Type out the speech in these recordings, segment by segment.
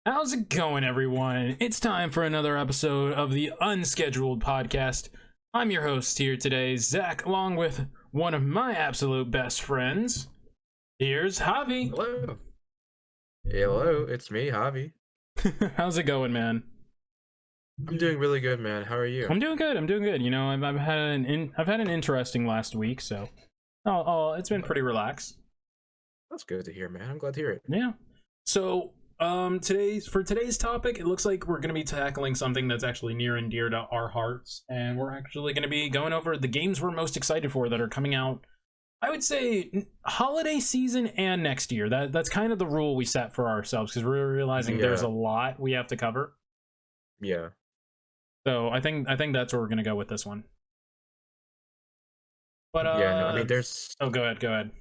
How's it going, everyone? It's time for another episode of the Unscheduled Podcast. I'm your host here today, Zach, along with one of my absolute best friends. Here's Javi. Hello. Hello, it's me, Javi. How's it going, man? I'm doing really good, man. How are you? I'm doing good. I'm doing good. You know, I've had an interesting last week, so it's been pretty relaxed. That's good to hear, man. I'm glad to hear it. Yeah. So, today's topic, it looks like we're going to be tackling something that's actually near and dear to our hearts, and we're actually going to be going over the games we're most excited for that are coming out, I would say, holiday season and next year. That's kind of the rule we set for ourselves, because we're realizing there's a lot we have to cover. Yeah. So I think that's where we're going to go with this one. But yeah, no, I mean, there's... Oh, go ahead.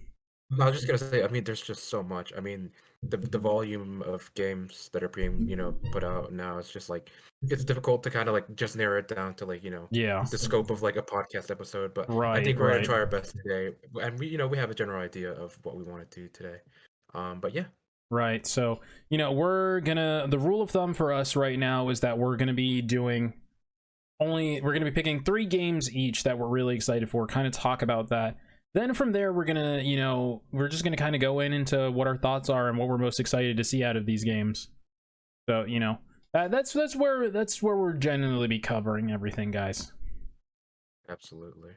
I was just gonna say, I mean, there's just so much. I mean, the volume of games that are being, put out now, it's just like, it's difficult to kind of like just narrow it down to like, Yeah. the scope of like a podcast episode. But Right, I think we're right. gonna try our best today, and we have a general idea of what we want to do today. But yeah. Right. So, the rule of thumb for us right now is that we're gonna be picking 3 games each that we're really excited for, kind of talk about that. Then from there, we're just gonna kind of go into what our thoughts are and what we're most excited to see out of these games. So, that's where we're generally be covering everything, guys. Absolutely.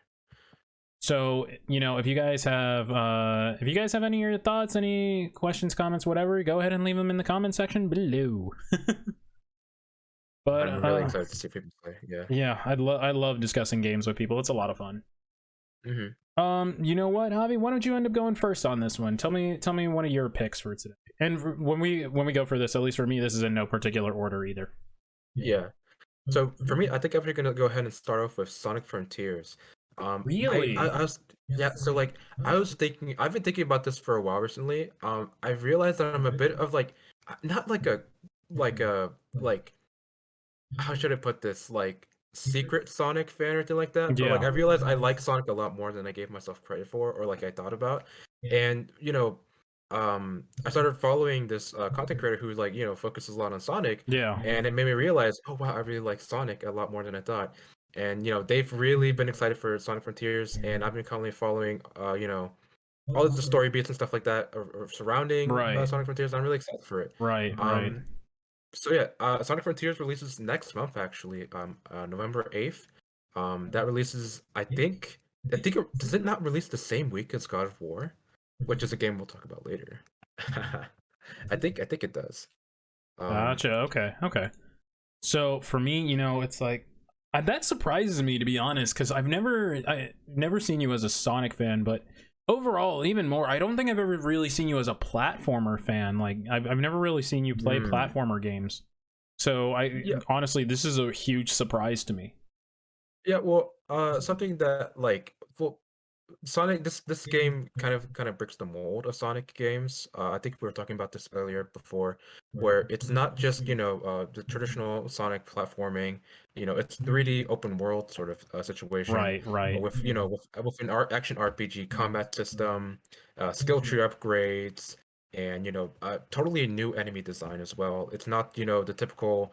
So, if you guys have any of your thoughts, any questions, comments, whatever, go ahead and leave them in the comment section below. But I'm really excited to see people play. Yeah, I love discussing games with people. It's a lot of fun. Mm-hmm. You know what, Javi? Why don't you end up going first on this one? Tell me one of your picks for today. And when we go for this, at least for me, this is in no particular order either. Yeah. So for me, I think I'm gonna go ahead and start off with Sonic Frontiers. Really? I was So like I've been thinking about this for a while recently. I've realized that I'm a bit of like not like a how should I put this, like secret Sonic fan or anything like that. But like I realized I like Sonic a lot more than I gave myself credit for, or like I thought about. And I started following this content creator who like focuses a lot on Sonic. Yeah. And it made me realize, oh wow, I really like Sonic a lot more than I thought. And they've really been excited for Sonic Frontiers, and I've been currently following all of the story beats and stuff like that are surrounding Sonic Frontiers. I'm really excited for it. Right. So yeah, Sonic Frontiers releases next month, actually, November 8th. That releases, I think does it not release the same week as God of War, which is a game we'll talk about later. I think it does. Gotcha. Okay. So for me, it's like that surprises me, to be honest, because I've never seen you as a Sonic fan, but overall, even more, I don't think I've ever really seen you as a platformer fan. Like I've never really seen you play platformer games. So honestly, this is a huge surprise to me. Yeah, well, something that Sonic, this game kind of breaks the mold of Sonic games. I think we were talking about this earlier before, where it's not just the traditional Sonic platforming. It's 3D open world sort of situation. Right. With with an action RPG combat system, skill tree upgrades, and totally new enemy design as well. It's not the typical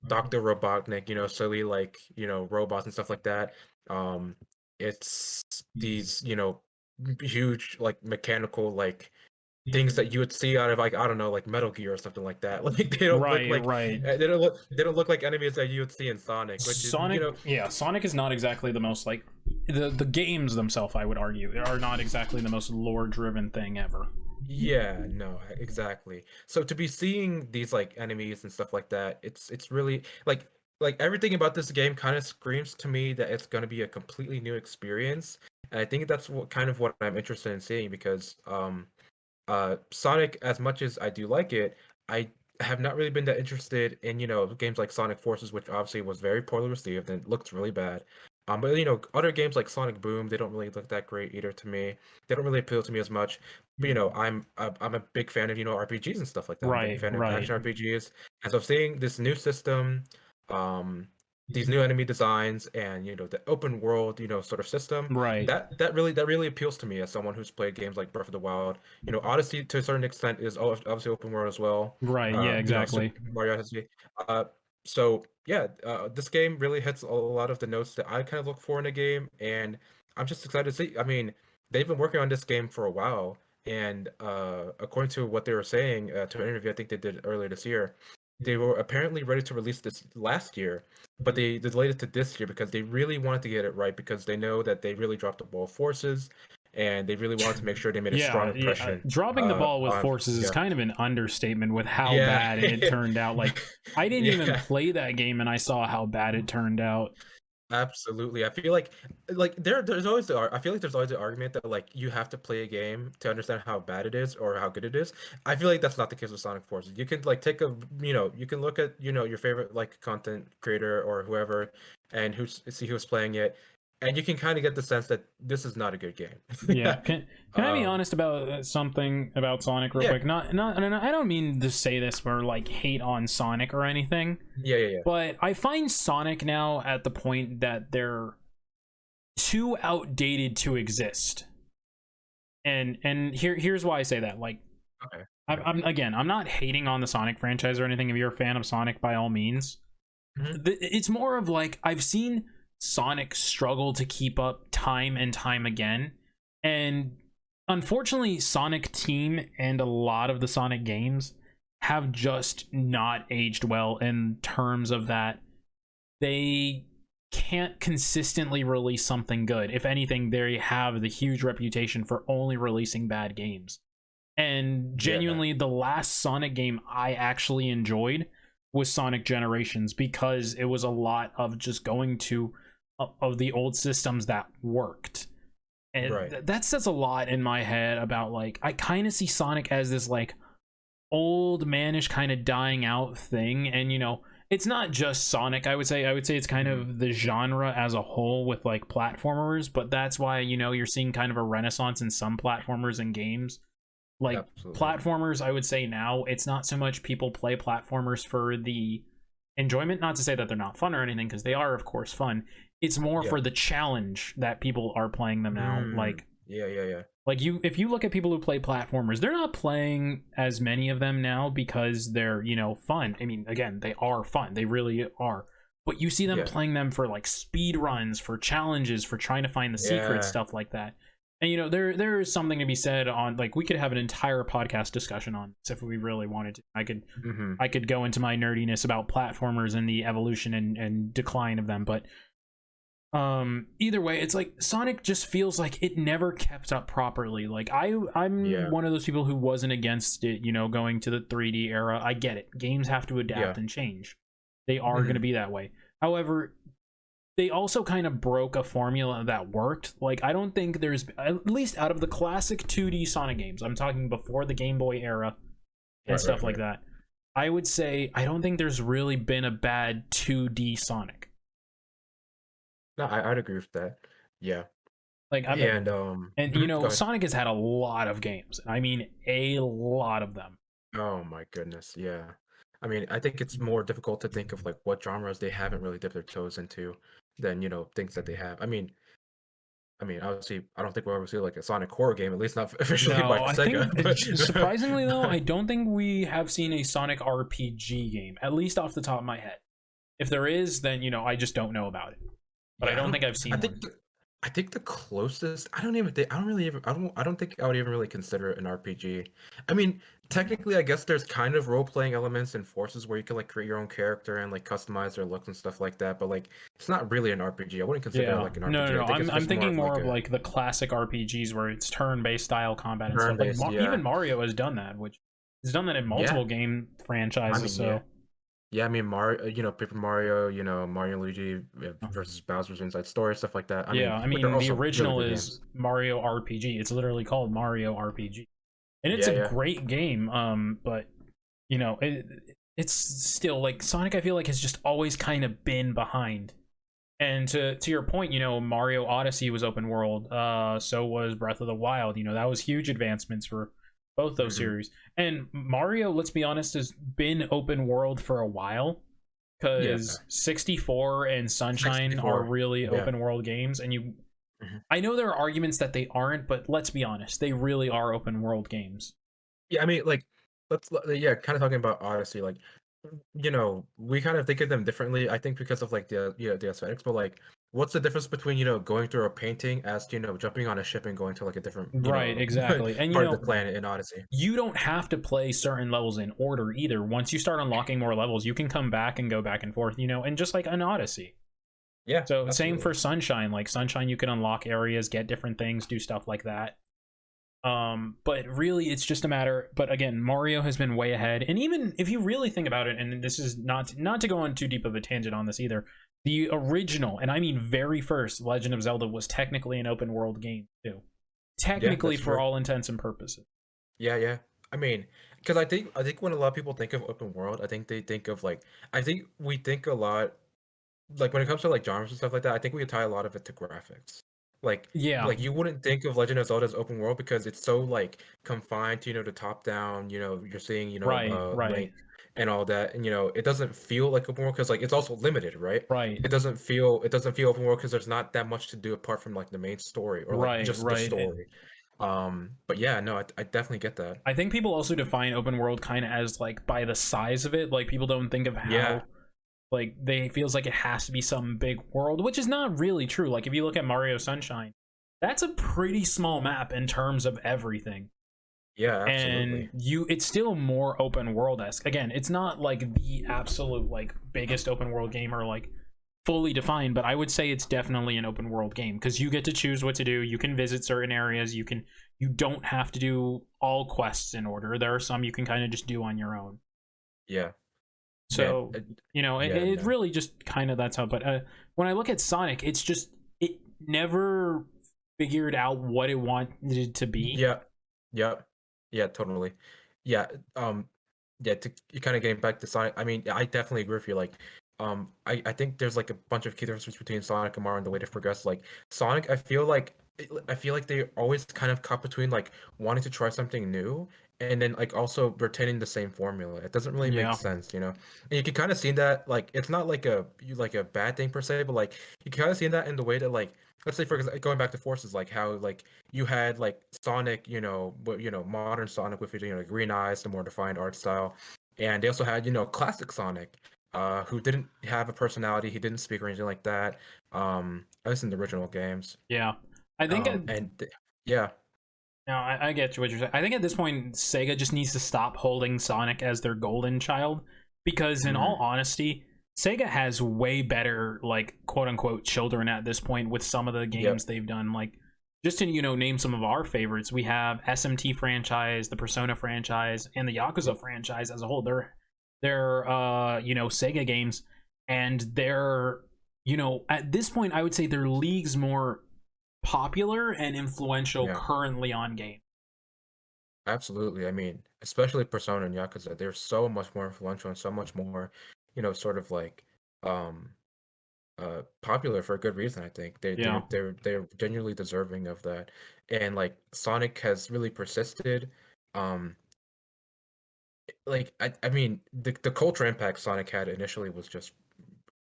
Dr. Robotnik, silly robots and stuff like that. It's these huge mechanical things that you would see out of I don't know, like Metal Gear or something like that. Like they don't look like they don't look like enemies that you would see in Sonic. Which Sonic, Sonic is not exactly the most the games themselves, I would argue, are not exactly the most lore driven thing ever. Yeah, no, exactly. So to be seeing these enemies and stuff like that, it's really like everything about this game kind of screams to me that it's going to be a completely new experience. And I think that's what I'm interested in seeing, because Sonic, as much as I do like it, I have not really been that interested in games like Sonic Forces, which obviously was very poorly received and looks really bad. But other games like Sonic Boom, they don't really look that great either to me. They don't really appeal to me as much. But I'm a big fan of RPGs and stuff like that. I'm a big fan of action RPGs, and so seeing this new system, these new enemy designs and the open world sort of system Right. that really appeals to me as someone who's played games like Breath of the Wild. Odyssey to a certain extent is obviously open world as well. Right. Yeah, Super exactly. Mario Odyssey. So yeah, this game really hits a lot of the notes that I kind of look for in a game, and I'm just excited to see. I mean, they've been working on this game for a while, and according to what they were saying to an interview I think they did earlier this year, they were apparently ready to release this last year, but they delayed it to this year because they really wanted to get it right, because they know that they really dropped the ball of Forces, and they really wanted to make sure they made a strong Yeah, impression. dropping the ball with On Forces is yeah, kind of an understatement with how yeah, bad it turned out. Like, I didn't even yeah. play that game and I saw how bad it turned out. Absolutely. I feel like I feel like there's always the argument that like you have to play a game to understand how bad it is or how good it is. I feel like that's not the case with Sonic Forces. You can like take a you can look at your favorite like content creator or whoever and see who's playing it, and you can kind of get the sense that this is not a good game. Yeah, can I be Um honest about something about Sonic real yeah. quick? Not I don't mean to say this for like hate on Sonic or anything, Yeah, yeah, yeah. but I find Sonic now at the point that they're too outdated to exist. And here's why I say that. Like, Okay. I'm not hating on the Sonic franchise or anything. If you're a fan of Sonic, by all means. Mhm. It's more of like I've seen Sonic struggle to keep up time and time again, and unfortunately, Sonic Team and a lot of the Sonic games have just not aged well in terms of that they can't consistently release something good. If anything, they have the huge reputation for only releasing bad games. And Yeah. genuinely, the last Sonic game I actually enjoyed was Sonic Generations, because it was a lot of just going to of the old systems that worked. And Right. that says a lot in my head about, like, I kind of see Sonic as this like old manish kind of dying out thing. And it's not just Sonic. I would say it's kind Mhm. of the genre as a whole with like platformers, but that's why you're seeing kind of a renaissance in some platformers and games. Like, Absolutely. platformers, I would say now it's not so much people play platformers for the enjoyment, not to say that they're not fun or anything, because they are of course fun. It's more Yeah. for the challenge that people are playing them now. Like, Yeah, yeah, yeah. if you look at people who play platformers, they're not playing as many of them now because they're fun. I mean, again, they are fun, they really are, but you see them Yeah. playing them for like speed runs, for challenges, for trying to find the secrets, Yeah. stuff like that. And there is something to be said on, like, we could have an entire podcast discussion on this if we really wanted to. Mhm. I could go into my nerdiness about platformers and the evolution and decline of them, but either way, it's like Sonic just feels like it never kept up properly. Like, I'm Yeah. one of those people who wasn't against it, going to the 3D era. I get it, games have to adapt Yeah. and change, they are going to Mhm. be that way. However, they also kind of broke a formula that worked. Like, I don't think there's, at least out of the classic 2D Sonic games, I'm talking before the Game Boy era and Right, stuff right, like right. that, I would say I don't think there's really been a bad 2D Sonic. No, I'd agree with that. Yeah. Like, And go ahead. Sonic has had a lot of games. I mean, a lot of them. Oh my goodness, yeah. I mean, I think it's more difficult to think of like what genres they haven't really dipped their toes into than, things that they have. I mean, obviously, I don't think we'll ever see like a Sonic horror game, at least not officially by No, I Sega. think, surprisingly though, I don't think we have seen a Sonic RPG game, at least off the top of my head. If there is, then I just don't know about it. But I Yeah, don't think I've I seen one. think I think the closest I don't think I would even really consider it an RPG. I mean, technically I guess there's kind of role-playing elements and forces where you can like create your own character and like customize their looks and stuff like that, but like it's not really an RPG. I wouldn't consider it Yeah, like an no, no, RPG. I no. think I'm it's I'm just more thinking of more like of a like the classic RPGs where it's turn-based style combat and stuff. Like, turn-based, Even yeah. Mario has done that, which has done that in Yeah. multiple game I franchises. mean, yeah. So Yeah, I mean Mario, Paper Mario, Mario and Luigi versus Bowser's Inside Story, stuff like that. I yeah, mean, I which are mean, the also really original good is games. Mario RPG. It's literally called Mario RPG, and it's Yeah, a yeah. great game. But it's still like Sonic. I feel like has just always kind of been behind. And to your point, Mario Odyssey was open world. So was Breath of the Wild. That was huge advancements for both those Hmm. series. And Mario, let's be honest, has been open world for a while. Yeah. because 64 and Sunshine are 64. really Yeah. open world games, and Mhm. I know there are arguments that they aren't, but let's be honest, they really are open world games. Yeah, I mean, like, yeah, kind of talking about Odyssey, like, we kind of think of them differently. I think because of like the aesthetics, but like, what's the difference between going through a painting as jumping on a ship and going to like a different Right, exactly. And part of the planet in Odyssey? you don't have to play certain levels in order either. Once you start unlocking more levels, you can come back and go back and forth, and just like an Odyssey. Yeah, So same absolutely. for Sunshine. Like Sunshine, you can unlock areas, get different things, do stuff like that. But really it's just a matter, but again, Mario has been way ahead. And even if you really think about it, and this is not to go on too deep of a tangent on this either, the original, and I mean very first Legend of Zelda was technically an open world game too. Yeah, Technically that's for true. all intents and purposes. Yeah, yeah. I mean, because I think when a lot of people think of open world, I think they think of like I think we think a lot like when it comes to like genres and stuff like that. I think we tie a lot of it to graphics. Like Yeah, you wouldn't think of Legend of Zelda as open world because it's so like confined to the top down. You're seeing right, Link and all that, and it doesn't feel like open world because like it's also limited, right? right, It doesn't feel open world because there's not that much to do apart from like the main story or like right, just the right. story. But yeah, no, I definitely get that. I think people also define open world kind of as like by the size of it. Like people don't think of Yeah, how like they feels like it has to be some big world, which is not really true. Like if you look at Mario Sunshine, that's a pretty small map in terms of everything. yeah, And absolutely. it's still more open world-esque. Again, it's not like the absolute like biggest open world game or like fully defined, but I would say it's definitely an open world game because you get to choose what to do. You can visit certain areas. You don't have to do all quests in order. There are some you can kind of just do on your own. Yeah, yeah, So, yeah, it no. really just kind of that's how. But when I look at Sonic, it's just it never figured out what it wanted to be. Yeah, yeah, yeah, totally. Yeah, yeah, to kind of getting back to Sonic, I mean, I definitely agree with you. Like, I think there's like a bunch of key differences between Sonic and Mario and the way they progress. Like, Sonic, I feel like they always kind of caught between like wanting to try something new and then like also retaining the same formula. It doesn't really make Yeah, sense. And you can kind of see that like it's not like a bad thing per se, but like you can kind of see that in the way that like let's say for example going back to Forces, like how like you had like Sonic, modern Sonic with green eyes, the more defined art style, and they also had classic Sonic, who didn't have a personality, he didn't speak or anything like that, at least in the original games, yeah. I think yeah, now I get what you're saying. I think at this point, Sega just needs to stop holding Sonic as their golden child because, in all mm, honesty, Sega has way better like quote unquote children at this point with some of the yep, games they've done. Like just to name some of our favorites, we have SMT franchise, the Persona franchise, and the Yakuza franchise as a whole. They're Sega games, and they're at this point I would say they're leagues more popular and influential yeah, currently on game. absolutely. I mean, especially Persona and Yakuza, they're so much more influential and so much more, sort of like um popular for a good reason. I think Yeah, they're genuinely deserving of that, and like Sonic has really persisted. um like I mean the culture impact Sonic had initially was just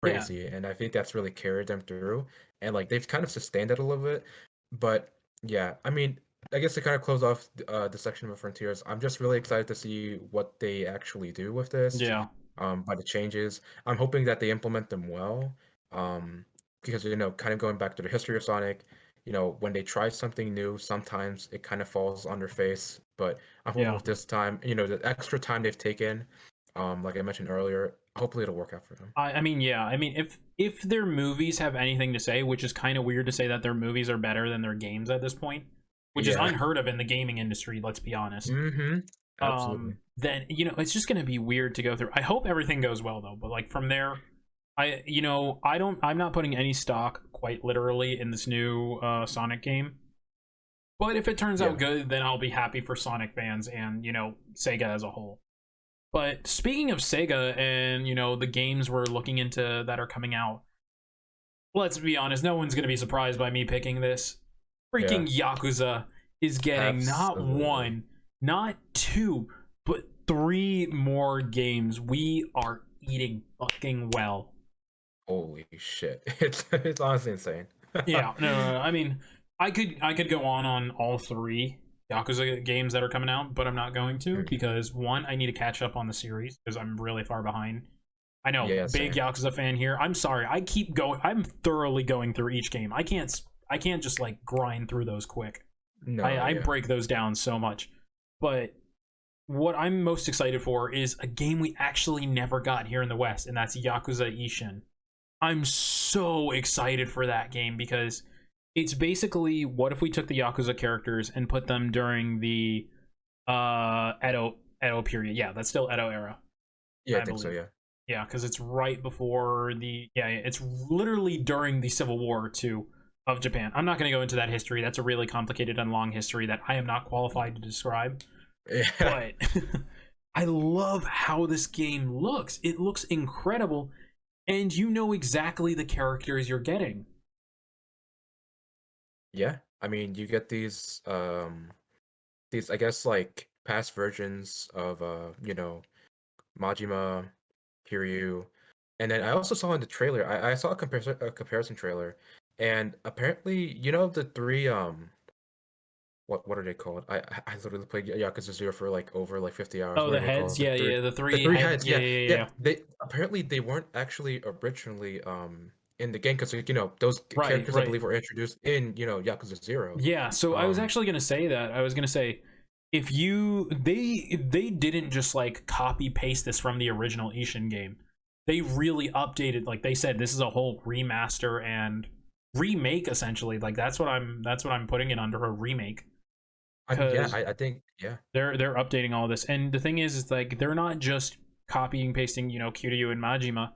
yeah, crazy, and I think that's really carried them through, and like they've kind of sustained it a little bit. But yeah, I mean, I guess to kind of close off the section of Frontiers, I'm just really excited to see what they actually do with this, yeah, by the changes. I'm hoping that they implement them well, because kind of going back to the history of Sonic, when they try something new, sometimes it kind of falls on their face. But I'm hoping yeah. with this time, the extra time they've taken, like I mentioned earlier, hopefully it'll work out for them. I mean, yeah. I mean, if their movies have anything to say, which is kind of weird to say that their movies are better than their games at this point, which is Yeah. unheard of in the gaming industry. Let's be honest. Mm-hmm. Absolutely. Then it's just gonna be weird to go through. I hope everything goes well though. But like from there, I'm not putting any stock quite literally in this new Sonic game. But if it turns out Yeah. good, then I'll be happy for Sonic fans and Sega as a whole. But speaking of Sega and the games we're looking into that are coming out, let's be honest, no one's gonna be surprised by me picking this. Yeah. Freaking Yakuza is getting not Absolutely. one, not two, but three more games. We are eating fucking well. Holy shit. It's honestly insane. Yeah, no. I mean, I could go on all three Yakuza games that are coming out, but I'm not going to Mm. because one, I need to catch up on the series because I'm really far behind. I know, Yeah, big same. Yakuza fan here. I'm sorry, I keep going. I'm thoroughly going through each game. I can't just like grind through those quick. No, I yeah. break those down so much. But what I'm most excited for is a game we actually never got here in the West, and that's Yakuza Ishin. I'm so excited for that game because it's basically what if we took the Yakuza characters and put them during the Edo period. Yeah, that's still Edo era, Yeah, I I think so, believe. yeah. Yeah, because it's right before it's literally during the Civil War too of Japan. I'm not going to go into that history. That's a really complicated and long history that I am not qualified to describe. Yeah. But I love how this game looks. It looks incredible, and you know exactly the characters you're getting. Yeah. I mean, you get these I guess like past versions of Majima, Kiryu, and then I also saw in the trailer. I saw a comparison trailer, and apparently, the three what are they called? I literally played Yakuza Zero for like over like 50 hours. Oh, What are the they heads. called? The Yeah, three yeah. The the three three head. heads. Yeah, Yeah, yeah, yeah, yeah. yeah. They weren't actually originally in the game because those Right, characters I right. believe were introduced in Yakuza Zero. Yeah. So I was Um, actually gonna say that. I was gonna say if they didn't just like copy paste this from the original Ishin game. They really updated. Like they said, this is a whole remaster and remake essentially. Like that's what I'm putting it under, a remake, yeah, because I think yeah. they're updating all this. And the thing is like they're not just copying pasting, Kiryu and Majima.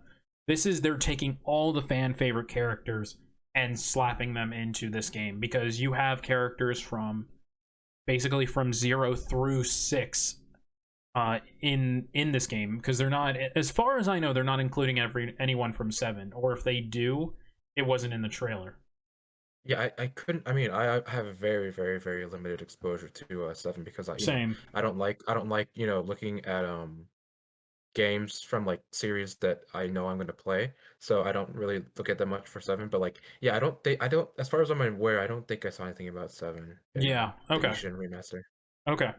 They're taking all the fan favorite characters and slapping them into this game because you have characters from basically from 0 through 6 in this game, because they're not, as far as I know, they're not including anyone from 7, or if they do, it wasn't in the trailer. Yeah, I couldn't. I mean, I have a very, very, very limited exposure to Seven because Same. I don't like looking at games from like series that I know I'm gonna play. So I don't really look at them much for Seven. But like, yeah, I don't. As far as I'm aware, I don't think I saw anything about Seven in Yeah. the Okay. Ishin remaster. Okay.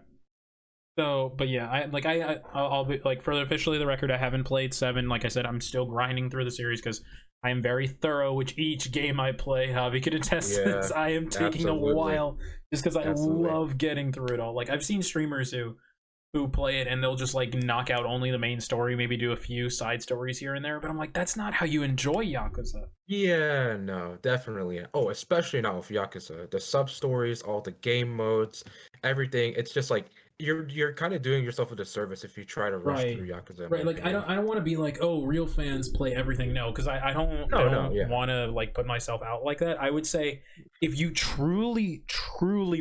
So, but yeah, I'll be like, for officially the record, I haven't played 7. Like I said, I'm still grinding through the series because I am very thorough with each game I play. Javi can attest to this. Yeah, I am taking a absolutely, while just because I absolutely. love getting through it all. Like I've seen streamers who play it and they'll just like knock out only the main story, maybe do a few side stories here and there. But I'm like, that's not how you enjoy Yakuza. Yeah, no, definitely. Oh, especially now with Yakuza, the sub stories, all the game modes, everything. It's just like you're kind of doing yourself a disservice if you try to rush Right. through Yakuza, in my Right. Like I opinion. don't I don't want to be like, oh, real fans play everything. No, because I No, no, don't yeah, want to like put myself out like that. I would say if you truly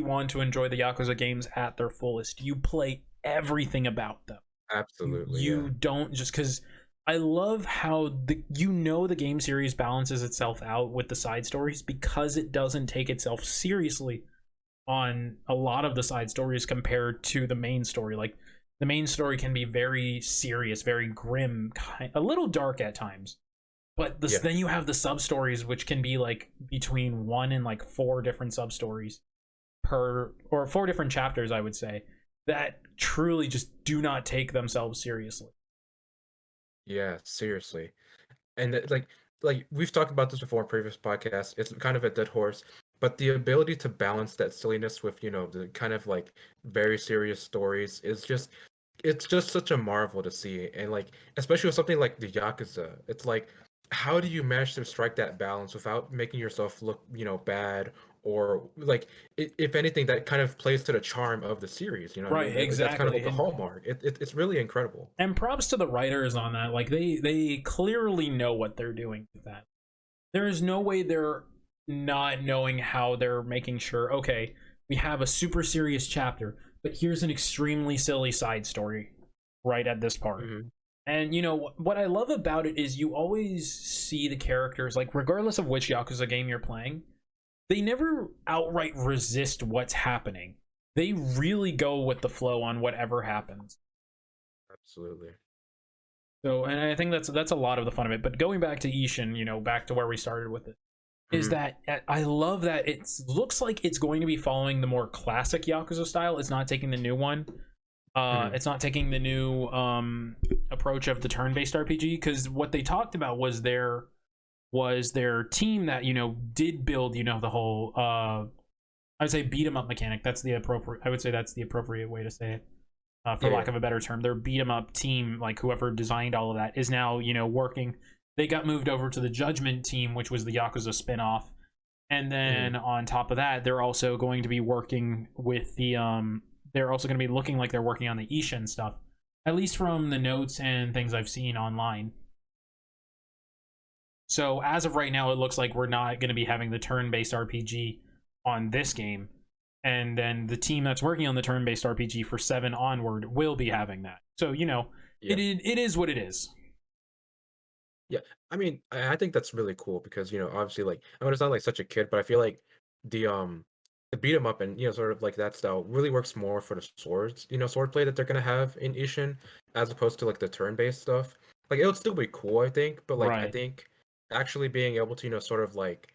want to enjoy the Yakuza games at their fullest, you play everything about them. You absolutely, yeah, you don't just, because I love how the game series balances itself out with the side stories because it doesn't take itself seriously on a lot of the side stories compared to the main story. Like the main story can be very serious, very grim, a little dark at times. But yeah, then you have the sub stories, which can be like between 1 and like 4 different sub stories or 4 different chapters, I would say, that truly just do not take themselves seriously. yeah. Seriously, and like we've talked about this before in previous podcasts. It's kind of a dead horse, but the ability to balance that silliness with the kind of like very serious stories is just it's just such a marvel to see. And like especially with something like the Yakuza, it's like how do you manage to strike that balance without making yourself look bad, or like if anything that kind of plays to the charm of the series, you know what I Right, mean? That's kind of exactly. like the hallmark. It's really incredible. And props to the writers on that. Like they clearly know what they're doing with that. There is no way they're not knowing how they're making sure, okay, we have a super serious chapter, but here's an extremely silly side story right at this part. Hmm. And what I love about it is you always see the characters, like regardless of which Yakuza game you're playing, they never outright resist what's happening. They really go with the flow on whatever happens. Absolutely. So, and I think that's a lot of the fun of it. But going back to Ishin, back to where we started with it, is Hmm. that I love that it looks like it's going to be following the more classic Yakuza style. It's not taking the new one. Hmm. It's not taking the new approach of the turn-based RPG, because what they talked about was their team that did build the whole I would say beat 'em up mechanic. I would say that's the appropriate way to say it, for Yeah, lack yeah. of a better term. Their beat 'em up team, like whoever designed all of that, is now working. They got moved over to the Judgment team, which was the Yakuza spinoff, and then Hmm. on top of that, they're also going to be working with the They're also going to be looking like they're working on the Ishin stuff, at least from the notes and things I've seen online. So as of right now, it looks like we're not going to be having the turn-based RPG on this game, and then the team that's working on the turn-based RPG for 7 onward will be having that. So Yeah. it is what it is. Yeah, I mean, I think that's really cool because, obviously, like, I'm gonna sound like such a kid, but I feel like the the beat 'em up and sort of like that style really works more for the swords, swordplay that they're gonna have in Ishin, as opposed to like the turn-based stuff. Like, it would still be cool, I think, but like I Right. think actually being able to, sort of like,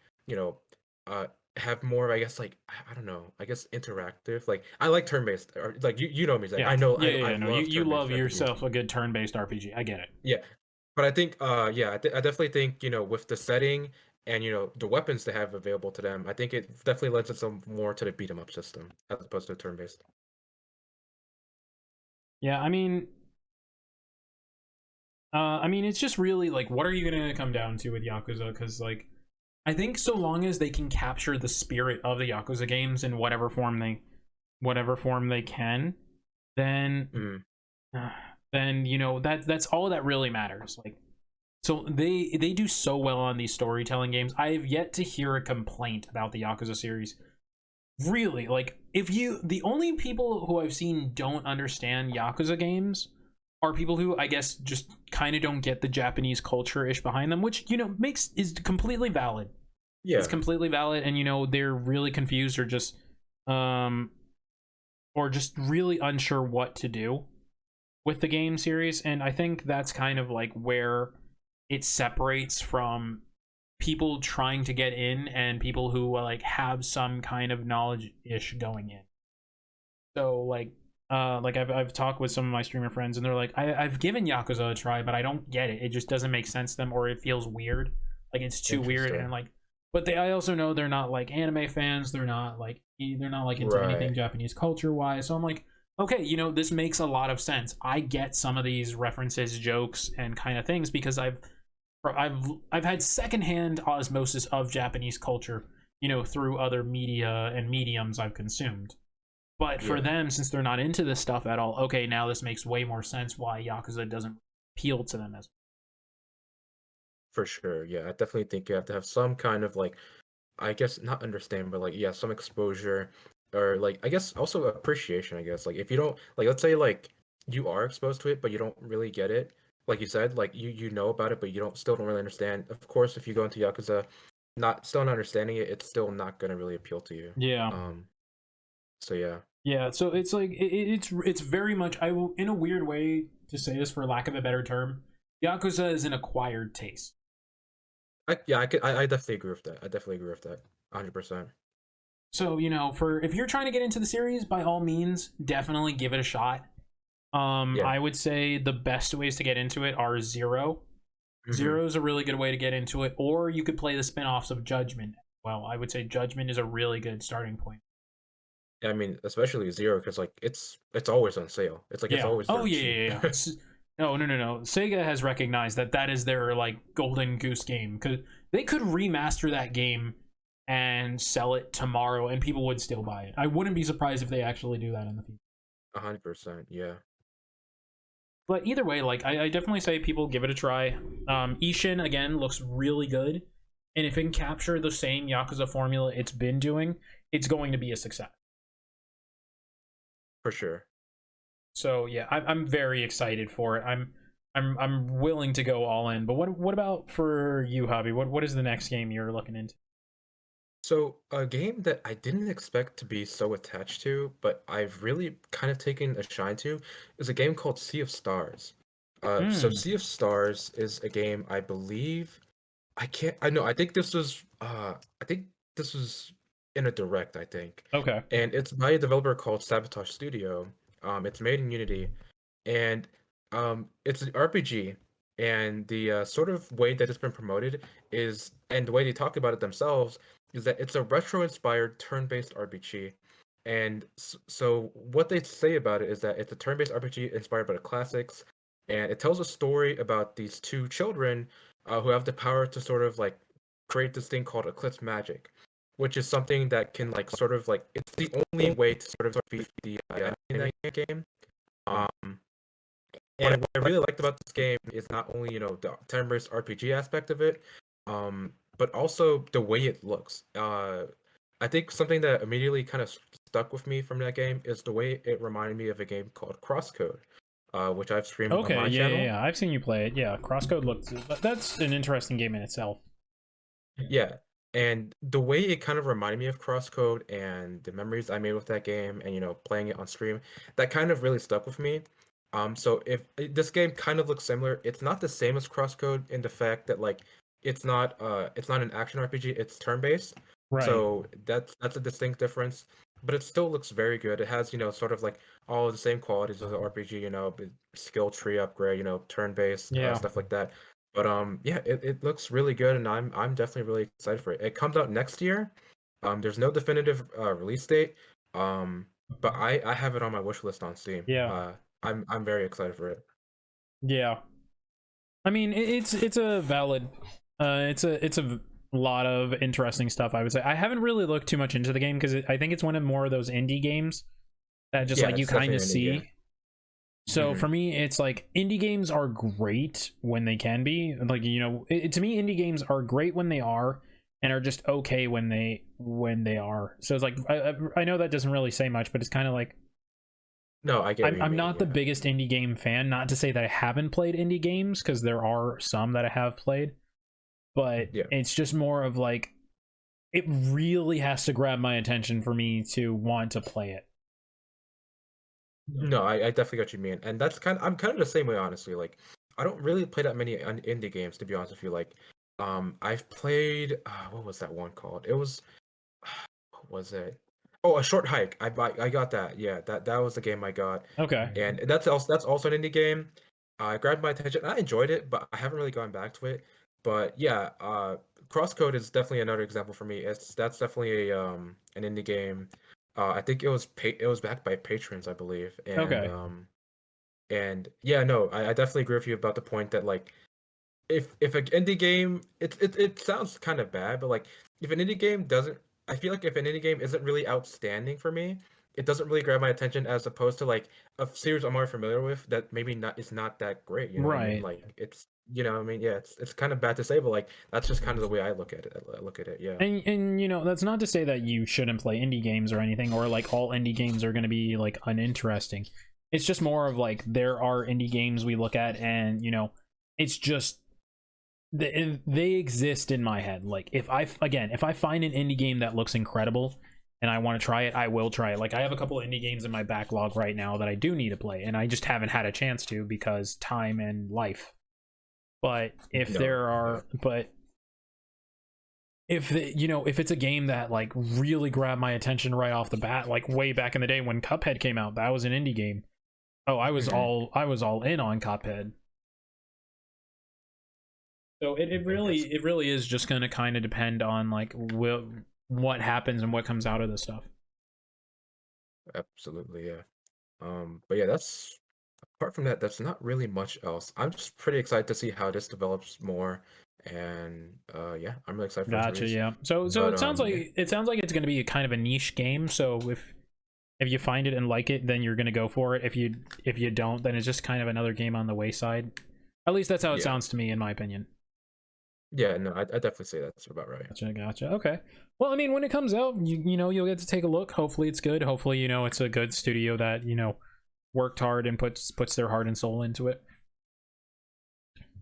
uh have more, I guess, like I don't know, I guess interactive. Like, I like turn-based, or like you know me, Zach. Yeah. I know Yeah. I Yeah. No, you love you turn-based love RPGs. yourself a good turn-based RPG. I get it. Yeah, but I think, yeah, I definitely think, with the setting and, the weapons they have available to them, I think it definitely lends itself more to the beat 'em up system as opposed to turn-based. Yeah. I mean, it's just really like, what are you gonna come down to with Yakuza? Because like, I think so long as they can capture the spirit of the Yakuza games in whatever form they can, then Mm, uh, then that's all that really matters. Like, so they do so well on these storytelling games. I have yet to hear a complaint about the Yakuza series. Really, like, the only people who I've seen don't understand Yakuza games are people who, I guess, just kind of don't get the Japanese culture ish behind them, which is completely valid. It's yeah, completely valid, and they're really confused, um or just really unsure what to do with the game series. And I think that's kind of like where it separates from people trying to get in and people who like have some kind of knowledge ish going in. So like I've talked with some of my streamer friends, and they're like, I've given Yakuza a try, but I don't get it. It just doesn't make sense to them, or it feels weird. Like, it's too weird. interesting. And like, but I also know they're not like anime fans. They're not like into anything Right. Japanese culture wise. So I'm like, okay, this makes a lot of sense. I get some of these references, jokes, and kind of things, because I've had secondhand osmosis of Japanese culture, through other media and mediums I've consumed. But for Yeah, them, since they're not into this stuff at all, okay, now this makes way more sense why Yakuza doesn't appeal to them as. for sure. Yeah, I definitely think you have to have some kind of like, I guess not understand, but like, yeah, some exposure, or like, I guess also appreciation, I guess. Like, if you don't, like, let's say like you are exposed to it, but you don't really get it. Like you said, like you know about it, but you don't really understand. Of course, if you go into Yakuza, not still not understanding it, it's still not gonna really appeal to you. Yeah, Um, so yeah. yeah. So it's like it's very much, I will, in a weird way to say this for lack of a better term, Yakuza is an acquired taste. I definitely agree with that. I definitely agree with that. 100%. So for if you're trying to get into the series, by all means, definitely give it a shot. Yeah. I would say the best ways to get into it are Zero. Hmm. Zero is a really good way to get into it, or you could play the spin-offs of Judgment. Well, I would say Judgment is a really good starting point. I mean, especially Zero, because like it's always on sale. It's like it's Yeah. always Oh dirt yeah, cheap. yeah, yeah. No, no, no, no. Sega has recognized that is their like golden goose game, because they could remaster that game and sell it tomorrow, and people would still buy it. I wouldn't be surprised if they actually do that in the future. 100%. Yeah. But either way, like, I definitely say people give it a try. Ishin again looks really good, and if it can capture the same Yakuza formula it's been doing, it's going to be a success. For sure. So yeah, I'm very excited for it. I'm willing to go all in. But what about for you, Hobby? What is the next game you're looking into? So, a game that I didn't expect to be so attached to, but I've really kind of taken a shine to, is a game called Sea of Stars. So Hmm. Sea of Stars is a game I believe I know I think this was I think this was in a direct, I think. Okay. And it's by a developer called Sabotage Studio. It's made in Unity, and it's an RPG. And the sort of way that it's been promoted is, and the way they talk about it themselves, is that it's a retro-inspired turn-based RPG. And so what they say about it is that it's a turn-based RPG inspired by the classics, and it tells a story about these two children who have the power to sort of like create this thing called eclipse magic, which is something that can like sort of like it's the only way to sort of beat the in that game. Um, and what I really liked about this game is not only, the turn-based RPG aspect of it, but also the way it looks. I think something that immediately kind of stuck with me from that game is the way it reminded me of a game called Crosscode, which I've streamed on Okay. my Yeah, yeah, channel. yeah. I've seen you play it. Yeah, Crosscode looks. That's an interesting game in itself. Yeah, and the way it kind of reminded me of Crosscode and the memories I made with that game and playing it on stream, that kind of really stuck with me. So if this game kind of looks similar, it's not the same as Crosscode in the fact that like it's not an action RPG, it's turn-based. Right. So that's a distinct difference, but it still looks very good. It has, sort of like all the same qualities of the RPG, skill tree upgrade, turn-based, Yeah. stuff like that. But yeah, it looks really good, and I'm definitely really excited for it. It comes out next year. There's no definitive release date. But I have it on my wish list on Steam. Yeah. I'm very excited for it. Yeah. I mean, it's a valid. It's a lot of interesting stuff. I would say I haven't really looked too much into the game because I think it's one of more of those indie games that just Yeah, like you it's kind definitely of an indie game. see. So Hmm. for me, it's like indie games are great when they can be. Like to me, indie games are great when they are, and are just okay when they are. So it's like I know that doesn't really say much, but it's kind of like No, I get what you I'm mean. not the Yeah. biggest indie game fan. Not to say that I haven't played indie games, because there are some that I have played, but Yeah. it's just more of like it really has to grab my attention for me to want to play it. No, I definitely got what you mean, and I'm kind of the same way, honestly. Like, I don't really play that many indie games, to be honest with you. Like, I've played what was that one called? It was what was it? Oh, A Short Hike. I got that. Yeah, that was the game I got, Okay. and that's also an indie game. It grabbed my attention. I enjoyed it, but I haven't really gone back to it. But yeah, Crosscode is definitely another example for me. That's definitely a an indie game. I think it was backed by patrons, I believe, Okay. and yeah, no, I definitely agree with you about the point that like if an indie game it sounds kind of bad, but like if an indie game doesn't I feel like if an indie game isn't really outstanding for me, it doesn't really grab my attention as opposed to like a series I'm more familiar with that maybe not is not that great, you know what I mean? Right. Like I mean, yeah, it's kind of bad to say, but like that's just kind of the way I look at it. I look at it, yeah. And that's not to say that you shouldn't play indie games or anything, or like all indie games are going to be like uninteresting. It's just more of like there are indie games we look at, and it's just they exist in my head. Like if I find an indie game that looks incredible and I want to try it, I will try it. Like I have a couple of indie games in my backlog right now that I do need to play, and I just haven't had a chance to because time and life. But if No, there yeah. are, but if it's a game that like really grabbed my attention right off the bat, like way back in the day when Cuphead came out, that was an indie game. Oh, Hmm. I was all in on Cuphead. So Yes, it really is just going to kind of depend on like what happens and what comes out of this stuff. absolutely, yeah. But yeah, that's apart from that, that's not really much else. I'm just pretty excited to see how this develops more, and yeah, I'm really excited for its Gotcha. release. Yeah. So But yeah, it sounds like it's going to be a kind of a niche game. So if you find it and like it, then you're going to go for it. If you don't, then it's just kind of another game on the wayside. At least that's how it yeah, sounds to me, in my opinion. yeah. No, I definitely say that's about right. Gotcha, gotcha. Okay. Well, I mean, when it comes out, you'll get to take a look. Hopefully, it's good. Hopefully, it's a good studio that worked hard and puts their heart and soul into it.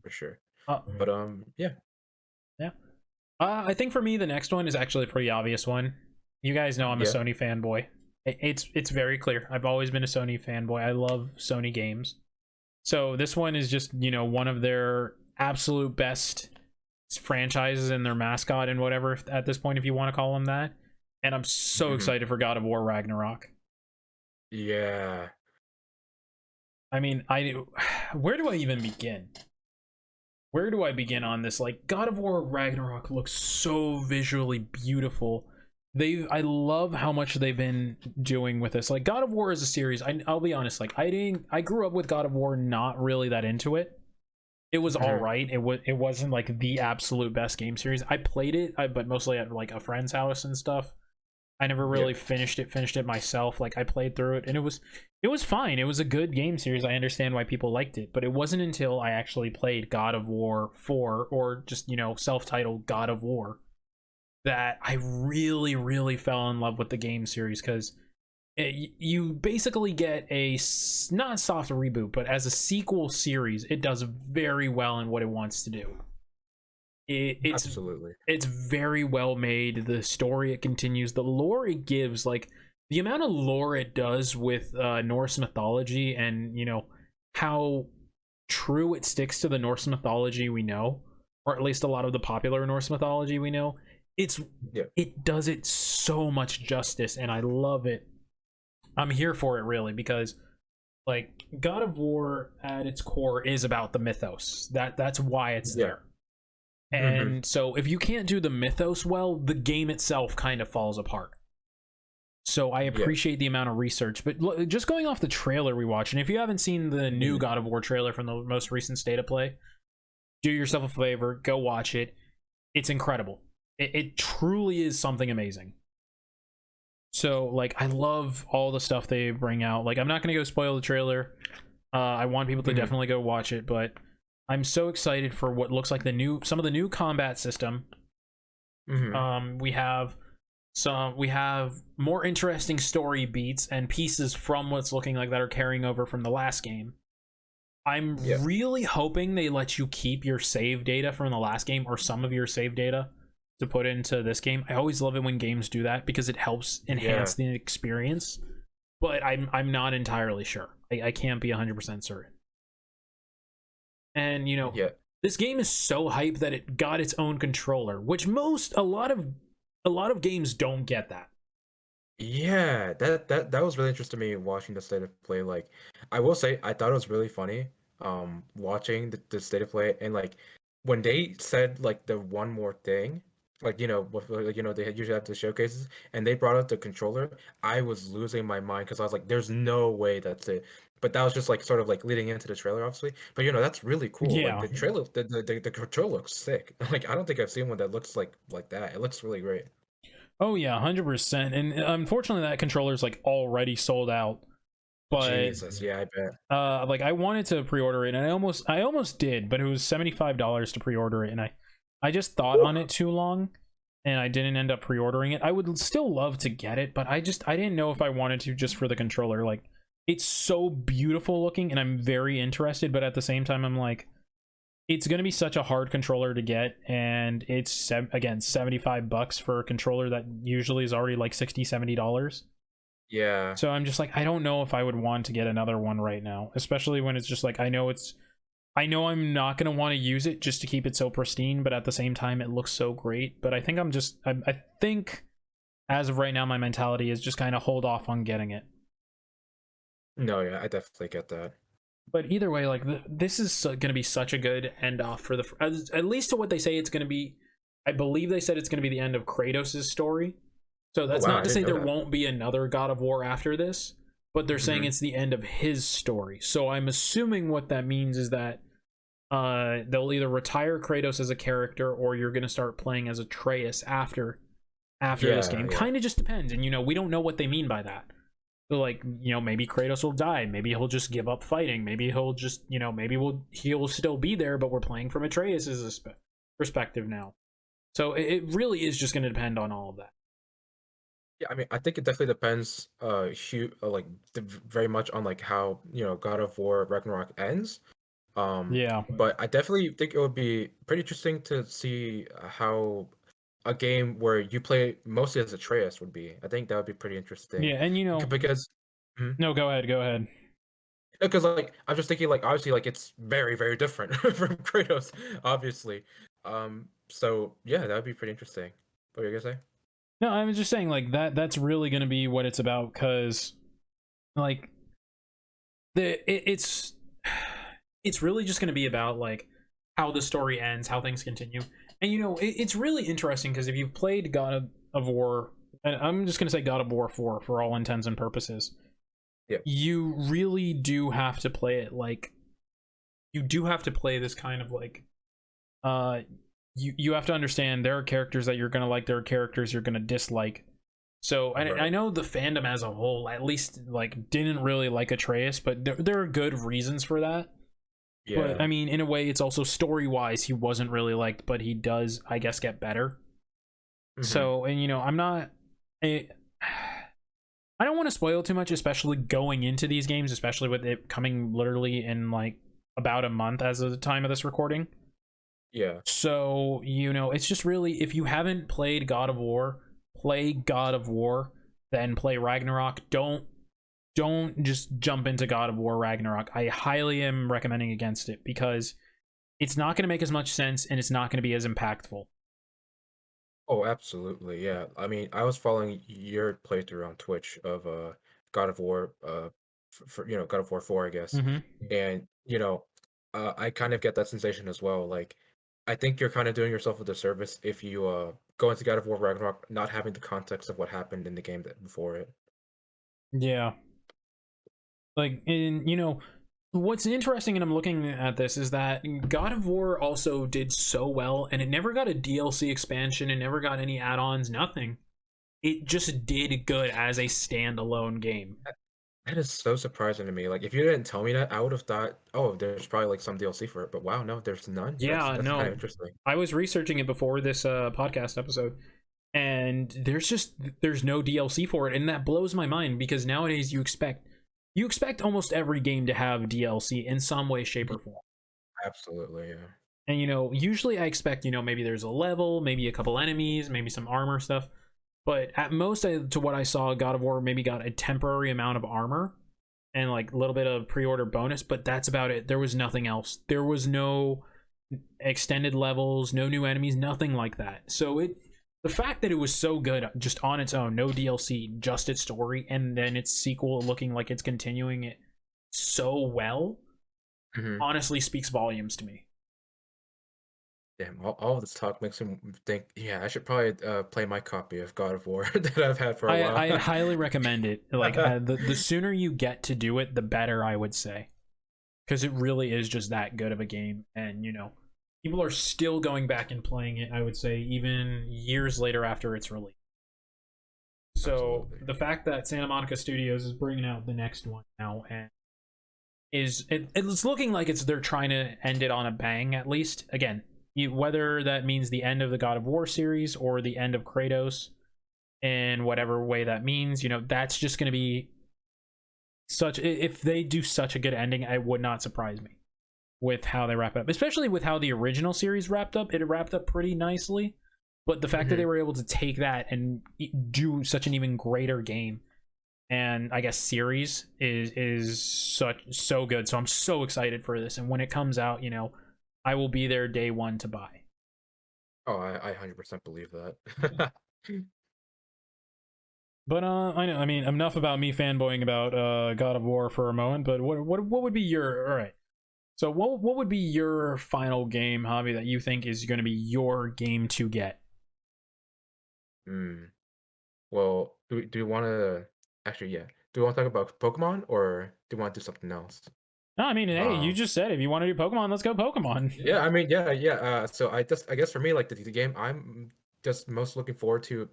For sure. Uh, But yeah, yeah. I think for me, the next one is actually a pretty obvious one. You guys know I'm a yeah, Sony fanboy. It's very clear. I've always been a Sony fanboy. I love Sony games. So this one is just, one of their absolute best franchises and their mascot and whatever at this point, if you want to call them that. And I'm so Mhm. excited for God of War Ragnarok. Yeah. I mean, where do I even begin? Where do I begin on this? Like, God of War Ragnarok looks so visually beautiful. I love how much they've been doing with this. Like, God of War is a series. I'll be honest. Like, I grew up with God of War, not really that into it. It was all Mhm. right. It wasn't like the absolute best game series. I played it, but mostly at like a friend's house and stuff. I never Yeah. really finished it myself. Like, I played through it and it was fine. It was a good game series. I understand why people liked it, but it wasn't until I actually played God of War 4, or just, self-titled God of War, that I really really fell in love with the game series, cuz you basically get not soft reboot, but as a sequel series, it does very well in what it wants to do. It's Absolutely. it's very well made. The story it continues, the lore it gives, like the amount of lore it does with Norse mythology, and how true it sticks to the Norse mythology we know, or at least a lot of the popular Norse mythology we know. It's Yeah. it does it so much justice, and I love it. I'm here for it, really, because like God of War at its core is about the mythos. That's why it's Yeah. there. Mhm. And so if you can't do the mythos well, the game itself kind of falls apart. So I Yeah. appreciate the amount of research. But just going off the trailer we watched, and if you haven't seen the new Mhm. God of War trailer from the most recent State of Play, do yourself a favor, go watch it. It's incredible. It truly is something amazing. So like, I love all the stuff they bring out. Like, I'm not gonna go spoil the trailer. I want people to Mhm. definitely go watch it, but I'm so excited for what looks like some of the new combat system. Mhm. We have more interesting story beats and pieces from what's looking like that are carrying over from the last game. I'm Yeah. really hoping they let you keep your save data from the last game, or some of your save data, to put into this game. I always love it when games do that because it helps Yeah. enhance the experience. But I'm not entirely sure. I can't be 100% certain. And Yeah. this game is so hype that it got its own controller, which a lot of games don't get that. Yeah, that was really interesting to me watching the state of play. Like, I will say, I thought it was really funny, watching the state of play, and like when they said like the one more thing, like like, they usually have the showcases, and they brought up the controller. I was losing my mind because I was like, "There's no way that's it." But that was just like sort of like leading into the trailer, obviously. But that's really cool. Like Yeah. the trailer, the controller looks sick. Like I don't think I've seen one that looks like that. It looks really great. Oh yeah, 100%. And unfortunately, that controller's like already sold out. But Jesus, yeah, I bet. like, I wanted to pre-order it, and I almost did, but it was $75 to pre-order it, and I just thought on it too long, and I didn't end up pre-ordering it. I would still love to get it, but I didn't know if I wanted to, just for the controller. Like, it's so beautiful looking, and I'm very interested, but at the same time, I'm like, it's going to be such a hard controller to get, and it's again $75 for a controller that usually is already like $60-$70. Yeah. So I'm just like, I don't know if I would want to get another one right now, especially when it's just like, I know I'm not going to want to use it just to keep it so pristine, but at the same time it looks so great. But I think I think as of right now, my mentality is just kind of hold off on getting it. No, yeah, I definitely get that. But either way, like, this is going to be such a good end off for at least to what they say it's going to be. I believe they said it's going to be the end of Kratos' story. So Oh that's wow, not I to didn't say know there that. won't be another God of War after this, but they're saying Hmm. it's the end of his story. So I'm assuming what that means is that they'll either retire Kratos as a character, or you're going to start playing as Atreus after this Yeah, game. yeah. Kind of just depends, and we don't know what they mean by that. So, like, maybe Kratos will die, maybe he'll just give up fighting, maybe he'll just, maybe he'll still be there, but we're playing from Atreus's perspective now. So it really is just going to depend on all of that. Yeah, I mean, I think it definitely depends, like very much on like how God of War Ragnarok ends. Yeah. But I definitely think it would be pretty interesting to see how a game where you play mostly as Atreus would be. I think that would be pretty interesting Yeah, and because. Mhm. no, go ahead. Because like I'm just thinking like obviously like it's very very different from Kratos, obviously. So yeah, that would be pretty interesting. What were you gonna say? No, I was just saying like that's really going to be what it's about, cuz like it's it's really just going to be about like how the story ends, how things continue. And it's really interesting because if you've played God of War, and I'm just going to say God of War 4 for all intents and purposes, Yeah. you really do have to play it like you do have to play this kind of like uh you have to understand there are characters that you're going to like, there are characters you're going to dislike. So I Right. know the fandom as a whole at least like didn't really like Atreus, but there are good reasons for that. But Yeah. I mean, in a way, it's also story wise, he wasn't really liked, but he does, I guess, get better. Mm-hmm. So, and I'm not. I, I don't want to spoil too much, especially going into these games, especially with it coming literally in like about a month as of the time of this recording. Yeah. So, it's just really, if you haven't played God of War, play God of War, then play Ragnarok. Don't just jump into God of War Ragnarok. I highly am recommending against it because it's not going to make as much sense and it's not going to be as impactful. Oh, absolutely. Yeah. I mean, I was following your playthrough on Twitch of God of War for God of War 4, I guess. Hmm. And I kind of get that sensation as well. Like I think you're kind of doing yourself a disservice if you go into God of War Ragnarok not having the context of what happened in the game that before it. Yeah. Like, and what's interesting, and I'm looking at this, is that God of War also did so well, and it never got a DLC expansion, it never got any add ons, nothing. It just did good as a standalone game. That is so surprising to me. Like if you didn't tell me that, I would have thought, oh, there's probably like some DLC for it. But wow, no, there's none. That's Yeah, that's kind of no. interesting. I was researching it before this podcast episode, and there's no DLC for it, and that blows my mind because nowadays you expect almost every game to have DLC in some way, shape, or form. Absolutely, yeah. And usually I expect maybe there's a level, maybe a couple enemies, maybe some armor stuff. But at most, to what I saw, God of War maybe got a temporary amount of armor and like a little bit of pre-order bonus, but that's about it. There was nothing else. There was no extended levels, no new enemies, nothing like that. So the fact that it was so good just on its own, no DLC, just its story, and then its sequel looking like it's continuing it so well, Hmm. honestly speaks volumes to me. Damn, all of this talk makes me think, yeah, I should probably play my copy of God of War that I've had for a I'd while. highly recommend it. Like the sooner you get to do it, the better, I would say, because it really is just that good of a game, and people are still going back and playing it. I would say even years later after its release. So Absolutely. the fact that Santa Monica Studios is bringing out the next one now, and it's looking like they're trying to end it on a bang at least. Again, whether that means the end of the God of War series or the end of Kratos, in whatever way that means, that's just going to be such. If they do such a good ending, it would not surprise me with how they wrap it up, especially with how the original series wrapped up. It wrapped up pretty nicely, but the fact that Hmm. they were able to take that and do such an even greater game and I guess series is so good. So I'm so excited for this, and when it comes out, I will be there day one to buy. Oh, I 100% believe that. But I know. I mean, enough about me fanboying about God of War for a moment. But what would be your all right? So what would be your final game, Javi, that you think is going to be your game to get? Hmm. Well, do you want to actually, yeah. Do you want to talk about Pokemon or do you want to do something else? No, I mean, hey, you Um, just said if you want to do Pokemon, let's go Pokemon. yeah, I mean, yeah, yeah. So I guess for me, like the game I'm just most looking forward to,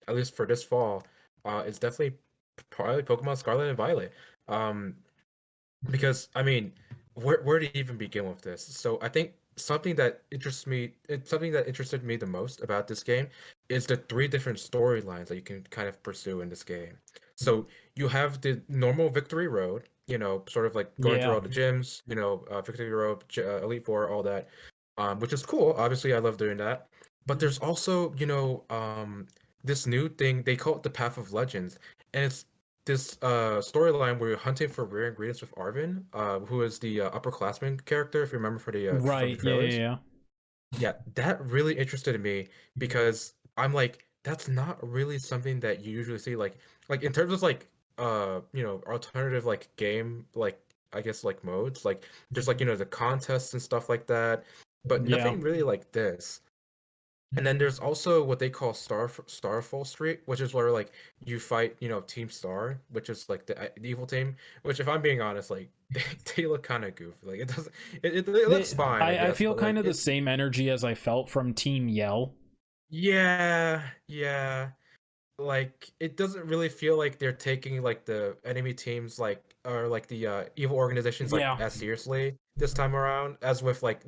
at least for this fall, is definitely probably Pokemon Scarlet and Violet. Um, because I mean, where to even begin with this? So I think something that interested me the most about this game is the three different storylines that you can kind of pursue in this game. So you have the normal Victory Road, sort of like going through Yeah. all the gyms, Victory Road, Elite Four, all that, which is cool. Obviously, I love doing that. But there's also, this new thing they call it the Path of Legends, and it's this storyline where you're hunting for rare ingredients with Arvin, who is the upperclassman character, if you remember from the Right. Yeah. Yeah. trailers. Yeah. Yeah, that really interested me because I'm like, that's not really something that you usually see. Like in terms of like alternative like game like I guess like modes, like there's like the contests and stuff like that, but Yeah. nothing really like this. And then there's also what they call Starfall Street, which is where like you fight, Team Star, which is like the evil team. Which, if I'm being honest, like they look kind of goofy. Like it doesn't, it looks fine, I I guess, feel but like kind of the same energy as I felt from Team Yell. yeah, yeah. Like it doesn't really feel like they're taking like the enemy teams like or like the evil organizations like Yeah. as seriously this time around as with like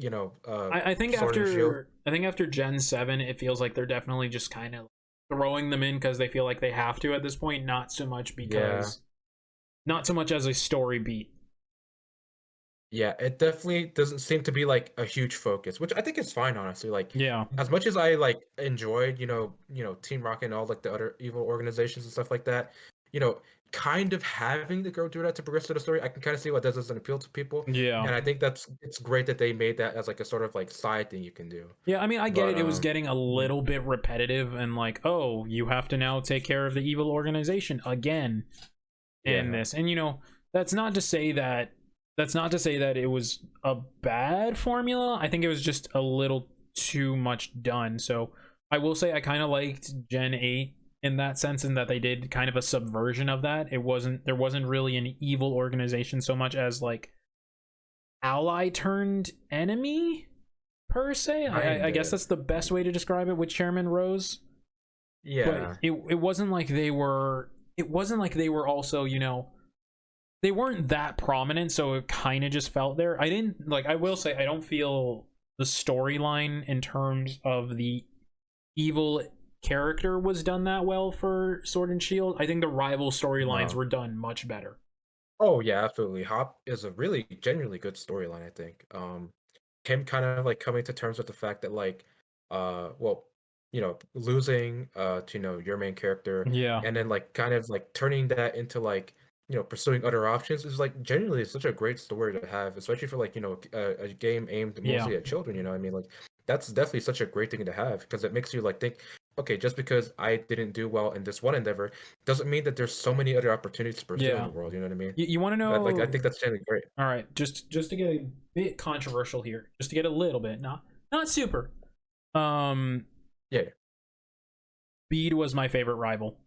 I think Sword and Shield. after Gen 7, it feels like they're definitely just kind of throwing them in because they feel like they have to at this point, Yeah. not so much as a story beat. Yeah, it definitely doesn't seem to be like a huge focus, which I think is fine, honestly. Like, Yeah. as much as I like enjoyed, Team Rocket and all like the other evil organizations and stuff like that, you know, kind of having the girl do that to progress to the story, I can kind of see why that doesn't appeal to people. Yeah. And I think it's great that they made that as like a sort of like side thing you can do. Yeah, I mean, I get But it. It was getting a little bit repetitive and like, oh, you have to now take care of the evil organization again in yeah, this. And that's not to say that it was a bad formula. I think it was just a little too much done. So I will say I kind of liked Gen 8 in that sense, in that they did kind of a subversion of that. There wasn't really an evil organization so much as like ally turned enemy per se. I guess that's the best way to describe it with Chairman Rose. yeah, But it wasn't like they were also, they weren't that prominent, so it kind of just felt there. I will say I don't feel the storyline in terms of the evil character was done that well for Sword and Shield. I think the rival storylines no. were done much better. Oh yeah, absolutely. Hop is a really genuinely good storyline, I think. Him kind of like coming to terms with the fact that like well, losing to your main character, Yeah. and then like kind of like turning that into like pursuing other options is like genuinely such a great story to have, especially for like a game aimed Yeah. mostly at children. I mean, like that's definitely such a great thing to have because it makes you like think, okay, just because I didn't do well in this one endeavor doesn't mean that there's so many other opportunities to pursue in Yeah. the world. You know what I mean? You want to Like I know? think that's genuinely great. All right, just to get a bit controversial here, just to get a little bit, not super. Um, Yeah. Bede was my favorite rival.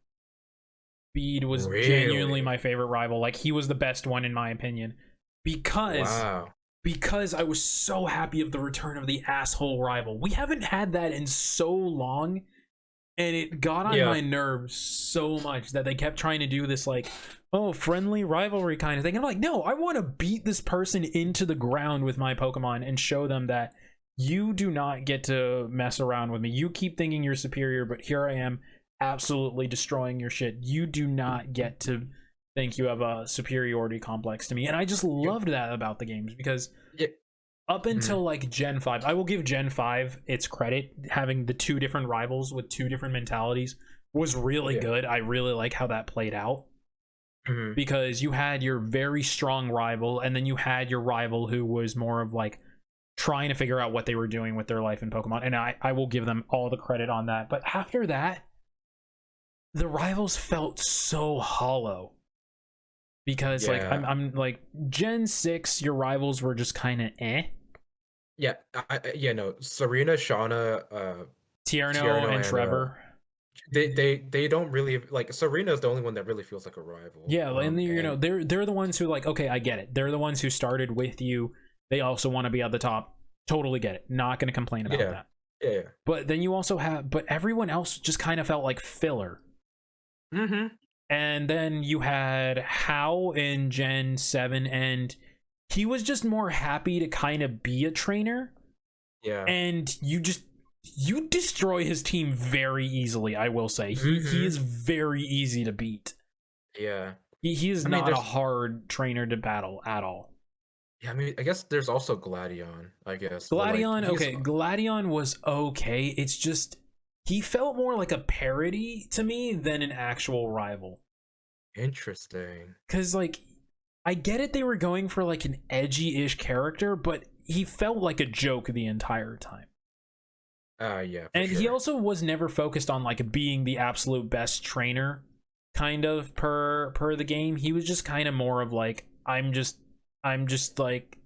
Bede was genuinely Really? my favorite rival. Like, he was the best one in my opinion, because Wow. I was so happy of the return of the asshole rival. We haven't had that in so long, and it got on Yeah. my nerves so much that they kept trying to do this like, oh, friendly rivalry kind of thing. I'm like, no, I want to beat this person into the ground with my Pokemon and show them that you do not get to mess around with me. You keep thinking you're superior, but here I am absolutely destroying your shit. You do not get to think you have a superiority complex to me. And I just loved that about the games, because Yeah. up until like Gen 5, I will give Gen 5 its credit. Having the two different rivals with two different mentalities was really Yeah. good. I really like how that played out, Mhm. because you had your very strong rival, and then you had your rival who was more of like trying to figure out what they were doing with their life in Pokemon. And I will give them all the credit on that. But after that, the rivals felt so hollow, because like Yeah. I'm like Gen 6, your rivals were just kind of Yeah. No. Serena, Shauna, Tierno and and Trevor. they don't really like Serena's the only one that really feels like a rival. Yeah, and they're the ones who, like, okay, I get it. They're the ones who started with you. They also want to be at the top. Totally get it. Not going to complain about Yeah. that. Yeah. But then you also but everyone else just kind of felt like filler. Mm-hmm. And then you had How in Gen 7, and he was just more happy to kind of be a trainer. Yeah. And you destroy his team very easily, I will say. He is very easy to beat. Yeah. He is not a hard trainer to battle at all. Yeah, I mean, I guess there's also Gladion, I guess. Gladion, okay, Gladion was okay. It's just he felt more like a parody to me than an actual rival. Interesting. Because like I get it, they were going for like an edgy-ish character, but he felt like a joke the entire time. Yeah, for And he sure. also was never focused on like being the absolute best trainer, kind of per the game. He was just kind of more of like I'm just like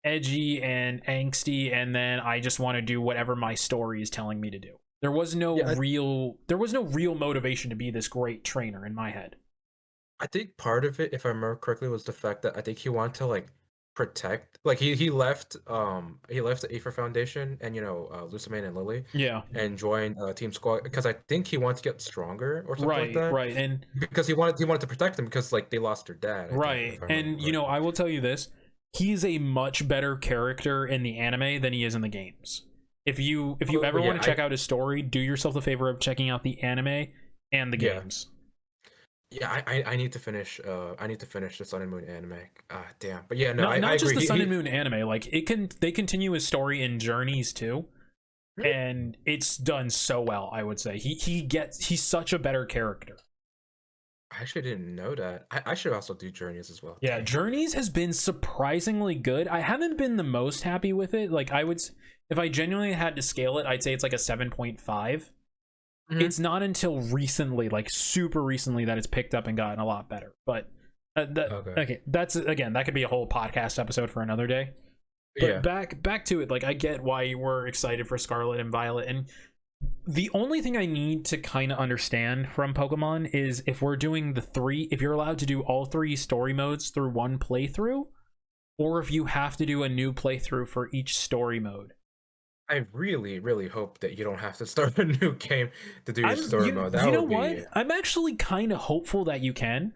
edgy and angsty, and then I just want to do whatever my story is telling me to do. Yeah, There was no real motivation to be this great trainer in my head. I think part of it, if I remember correctly, was the fact that I think he wanted to like protect, like he left the Aether Foundation and Lucamane and Lily, Yeah. and joined Team Squad because I think he wanted to get stronger or something like Right, that. right. And Because he wanted to protect them because like they lost their dad, I think, right. if I remember And correctly. I will tell you this. He's a much better character in the anime than he is in the games. If you Oh ever yeah, want to check out his story, do yourself the favor of checking out the anime and the yeah, games. yeah. I need to finish. I need to finish the Sun and Moon anime. Ah, damn. But yeah, no, Not I not just agree. the Sun and He Moon anime, like they continue his story in Journeys too, and it's done so well, I would say. He's such a better character. I actually didn't know that. I should also do Journeys as well. Yeah, Dang. Journeys has been surprisingly good. I haven't been the most happy with it. Like if I genuinely had to scale it, I'd say it's like a 7.5. Mhm. It's not until recently, like super recently, that it's picked up and gotten a lot better. But Okay. okay, that's again, that could be a whole podcast episode for another day. But Yeah. back to it, like I get why you were excited for Scarlet and Violet, and the only thing I need to kind of understand from Pokemon is if you're allowed to do all three story modes through one playthrough, or if you have to do a new playthrough for each story mode. I really, really hope that you don't have to start a new game to do your I'm story mode. That you know would what? be. I'm actually kind of hopeful that you can.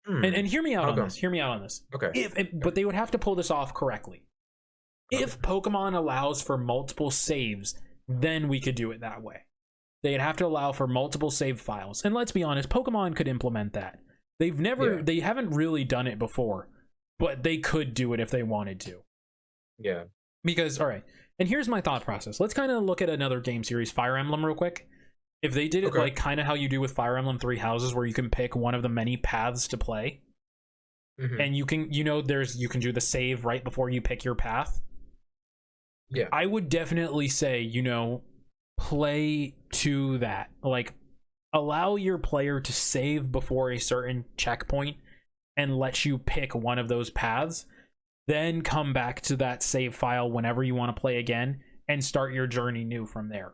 And hear me out How on this. come? Hear me out on this. Okay. But they would have to pull this off correctly. Okay. If Pokemon allows for multiple saves, then we could do it that way. They'd have to allow for multiple save files. And let's be honest, Pokemon could implement that. Yeah. They haven't really done it before, but they could do it if they wanted to. Yeah. Because, all right, and here's my thought process. Let's kind of look at another game series, Fire Emblem, real quick. If they did it Okay. like kind of how you do with Fire Emblem Three Houses, where you can pick one of the many paths to play, hmm and you can, you can do the save right before you pick your path. Yeah. I would definitely say, play to that. Like, allow your player to save before a certain checkpoint and let you pick one of those paths. Then come back to that save file whenever you want to play again and start your journey new from there.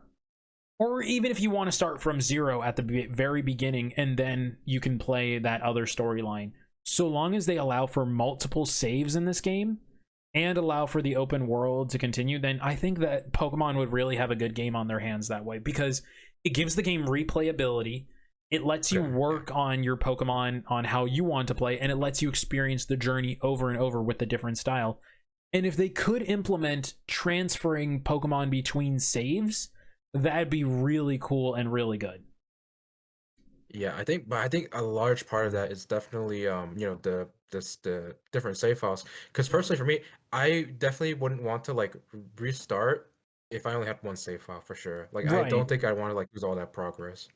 Or even if you want to start from zero at the very beginning and then you can play that other storyline. So long as they allow for multiple saves in this game and allow for the open world to continue, then I think that Pokemon would really have a good game on their hands that way, because it gives the game replayability. It lets you Okay. work on your Pokemon on how you want to play, and it lets you experience the journey over and over with the different style. And if they could implement transferring Pokemon between saves, that'd be really cool and really good. Yeah, I think a large part of that is definitely the different save files. Because personally, for me, I definitely wouldn't want to like restart if I only had one save file for sure. Like, I don't Right. think I want to like lose all that progress.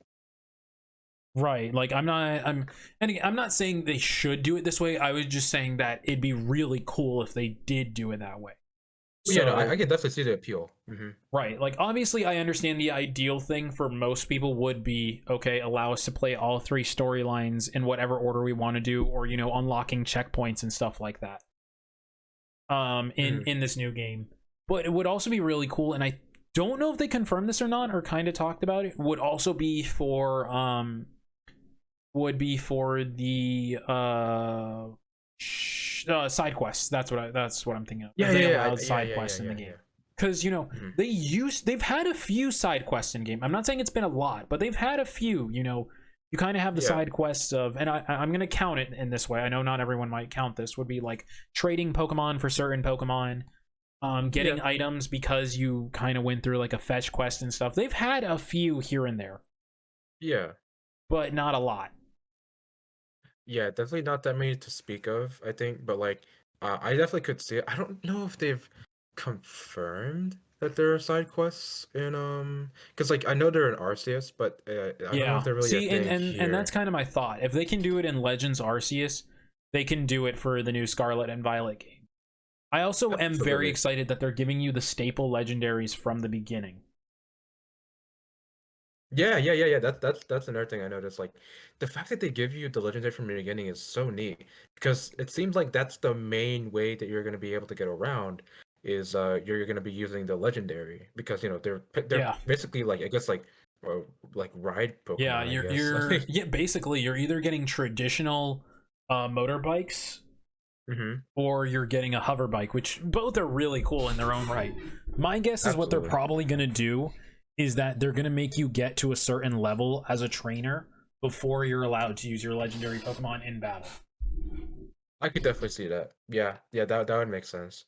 Right. Like and again, I'm not saying they should do it this way. I was just saying that it'd be really cool if they did do it that way. But yeah, no, I So, can definitely see the appeal. right. Like obviously I understand the ideal thing for most people would be, okay, allow us to play all three storylines in whatever order we want to do, or unlocking checkpoints and stuff like that. Hmm In this new game. But it would also be really cool, and I don't know if they confirmed this or not, or kind of talked about it. Would be for the side quests. That's what I'm thinking of. Yeah, If they yeah, allowed yeah, side yeah, yeah, quests in the yeah, game, yeah. because hmm they've had a few side quests in game. I'm not saying it's been a lot, but they've had a few. You kind of have the Yeah, side quests of, and I'm gonna count it in this way. I know not everyone might count this. Would be like trading Pokemon for certain Pokemon, yeah, getting items because you kind of went through like a fetch quest and stuff. They've had a few here and there, yeah, but not a lot. yeah. Definitely not that many to speak of, I think. But like, I definitely could see it. I don't know if they've confirmed that there are side quests in because like I know they're in Arceus, but I don't know if Yeah. they're really a See, and thing and that's here. kind of my thought. If they can do it in Legends Arceus, they can do it for the new Scarlet and Violet game. I also am very Absolutely. excited that they're giving you the staple legendaries from the beginning. Yeah. That's another thing I noticed. Like the fact that they give you the legendary from the beginning is so neat because it seems like that's the main way that you're going to be able to get around is you're going to be using the legendary because they're Yeah. basically like I guess uh, like ride Yeah, Pokemon I you're guess. you're yeah, basically you're either getting traditional motorbikes Hmm. or you're getting a hover bike, which both are really cool in their own right. My guess is what they're Absolutely. probably going to do is that they're going to make you get to a certain level as a trainer before you're allowed to use your legendary Pokemon in battle. I could definitely see that. Yeah, that would make sense.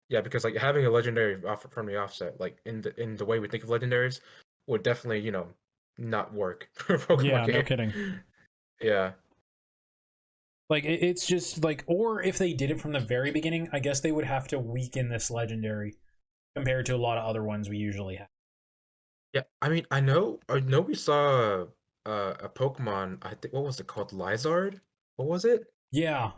Yeah, because like having a legendary off from the offset, like in the way we think of legendaries, would definitely, not work for a Pokemon Yeah, no game. kidding. Yeah. Like it's just like, or if they did it from the very beginning, I guess they would have to weaken this legendary compared to a lot of other ones we usually have. Yeah, I mean, I know we saw a Pokemon, I think what was it called? Lizard? What was it? Yeah.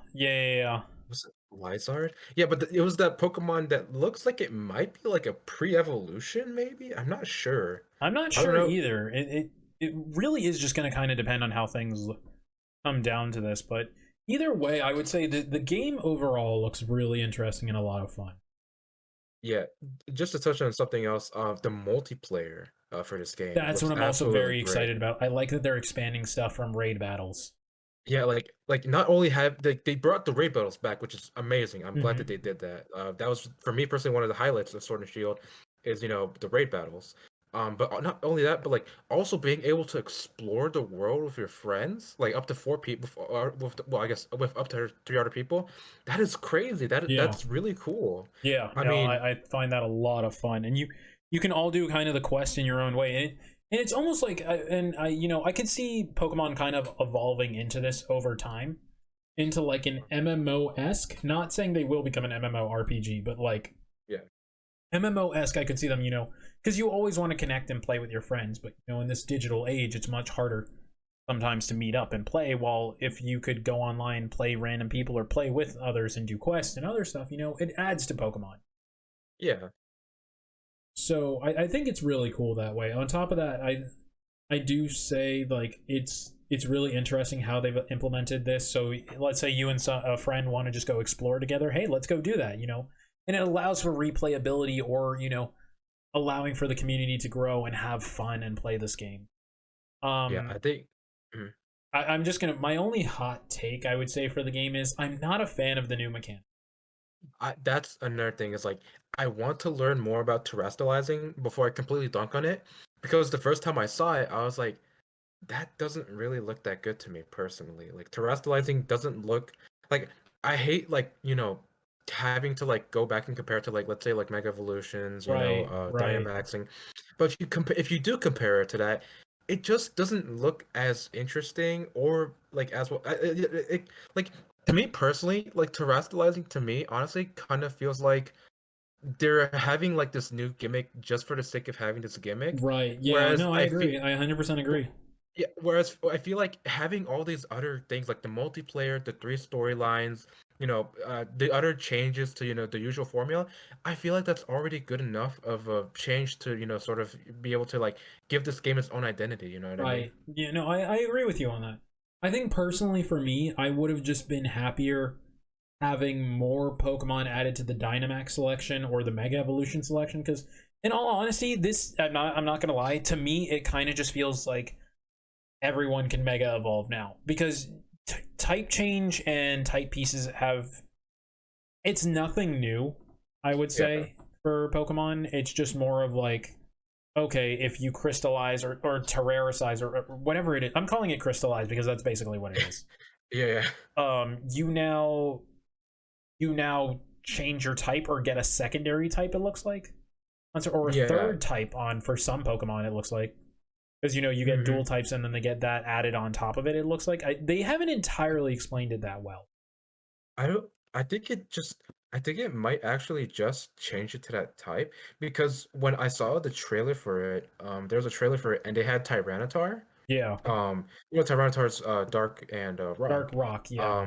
Was it Lizard? Yeah, but it was that Pokemon that looks like it might be like a pre-evolution, maybe? I'm not sure. I'm not I don't sure know. either. It really is just going to kind of depend on how things come down to this, but either way, I would say that the game overall looks really interesting and a lot of fun. Yeah, just to touch on something else, the multiplayer for this game That's what looks I'm also absolutely very great. excited about. I like that they're expanding stuff from raid battles. Yeah, like not only have they brought the raid battles back, which is amazing. I'm glad that Hmm. they did that. That was for me personally one of the highlights of Sword and Shield is the raid battles. But not only that, but like also being able to explore the world with your friends, like up to four people, or well, I guess with up to three other people. That is crazy. Yeah. That's really cool. Yeah, I no, mean, I find that a lot of fun, and you can all do kind of the quest in your own way, and it's almost like, and I I could see Pokemon kind of evolving into this over time, into like an MMO esque. Not saying they will become an MMO RPG, but like yeah. MMO esque. I could see them, because you always want to connect and play with your friends, but in this digital age, it's much harder sometimes to meet up and play. While if you could go online, play random people, or play with others and do quests and other stuff, it adds to Pokemon. Yeah. So I think it's really cool that way. On top of that, I do say like it's really interesting how they've implemented this. So let's say you and a friend want to just go explore together. Hey, let's go do that. And it allows for replayability, or allowing for the community to grow and have fun and play this game. Yeah, Um, I think. Mhm. I'm just gonna, my only hot take I would say for the game is I'm not a fan of the new mechanic. That's another thing is like I want to learn more about terrestrializing before I completely dunk on it because the first time I saw it, I was like, that doesn't really look that good to me personally. Like terrestrializing doesn't look like I hate like having to like go back and compare to like let's say like Mega Evolutions, Right. Dynamaxing. But if you do compare it to that, it just doesn't look as interesting or like as well. Like to me personally, like terrestrializing to me honestly kind of feels like they're having like this new gimmick just for the sake of having this gimmick. Right. Yeah. Whereas No, I I feel agree. I 100% agree. yeah, whereas I feel like having all these other things like the multiplayer, the three storylines, the other changes to, the usual formula, I feel like that's already good enough of a change to, sort of be able to like give this game its own identity, you know what I mean? Right. Yeah, no, I agree with you on that. I think personally for me, I would have just been happier having more Pokemon added to the Dynamax selection or the Mega Evolution selection, because in all honesty, this I'm not gonna lie, to me it kind of just feels like everyone can Mega Evolve now, because type change and type pieces it's nothing new, I would Yeah. say, for Pokemon. It's just more of like, okay, if you crystallize or terraricize or whatever it is, I'm calling it crystallize because that's basically what it is. Yeah. You now change your type or get a secondary type. It looks like, or a Yeah. third type on for some Pokemon. It looks like, because you get Hmm. dual types and then they get that added on top of it. It looks like they haven't entirely explained it that well. I don't I think it just I think it might actually just change it to that type because when I saw the trailer for it, there was a trailer for it and they had Tyranitar. Yeah, Tyranitar's Dark and Dark Rock. Rock. Yeah,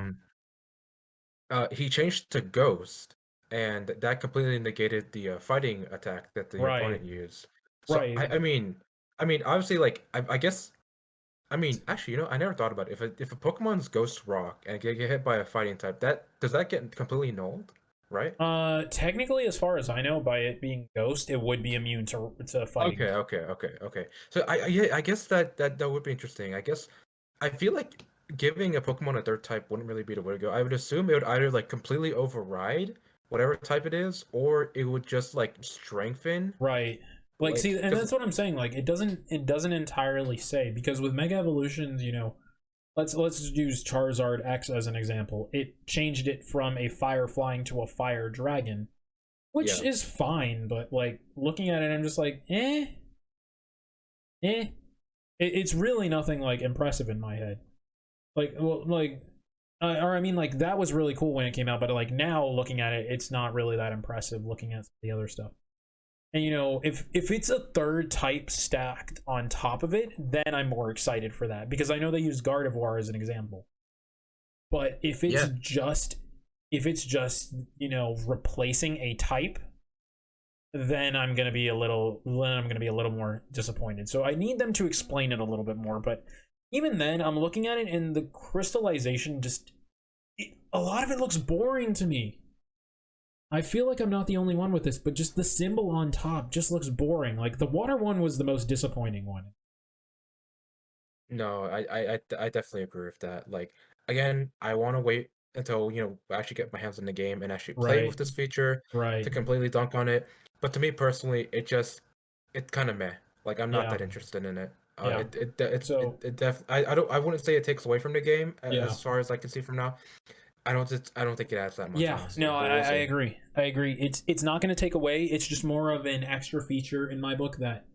Um, he changed to Ghost, and that completely negated the fighting attack that the right, opponent used. So right. I mean, obviously, like I guess, I mean, actually, I never thought about it. If a Pokemon's Ghost Rock and get hit by a fighting type, that does that get completely nulled, right? Technically, as far as I know, by it being Ghost, it would be immune to fighting. Okay. So yeah, I guess that would be interesting. I guess I feel like giving a Pokemon a third type wouldn't really be the way to go. I would assume it would either like completely override whatever type it is, or it would just like strengthen, Right. Like, like see, and because that's what I'm saying. Like, it doesn't entirely say, because with Mega Evolutions, let's use Charizard X as an example. It changed it from a fire flying to a fire dragon, which yeah, is fine, but like looking at it, I'm just like, eh. It's really nothing like impressive in my head. Like, well, like, or I mean, like that was really cool when it came out, but like now looking at it, it's not really that impressive looking at the other stuff. And if it's a third type stacked on top of it, then I'm more excited for that, because I know they use Gardevoir as an example. But yeah, if it's just replacing a type, then I'm gonna be a little more disappointed. So I need them to explain it a little bit more. But even then, I'm looking at it, and the crystallization a lot of it looks boring to me. I feel like I'm not the only one with this, but just the symbol on top just looks boring. Like the water one was the most disappointing one. no, I definitely agree with that. Like again, I want to wait until I actually get my hands on the game and actually play with Right, this feature to right, completely dunk on it. But to me personally, it's kind of meh. Like I'm not yeah, that interested in it. yeah. So I wouldn't say it takes away from the game yeah, as far as I can see from now. I don't think it adds that much, yeah. honestly. No, But I, we'll I see. agree. I agree. It's not going to take away. It's just more of an extra feature in my book that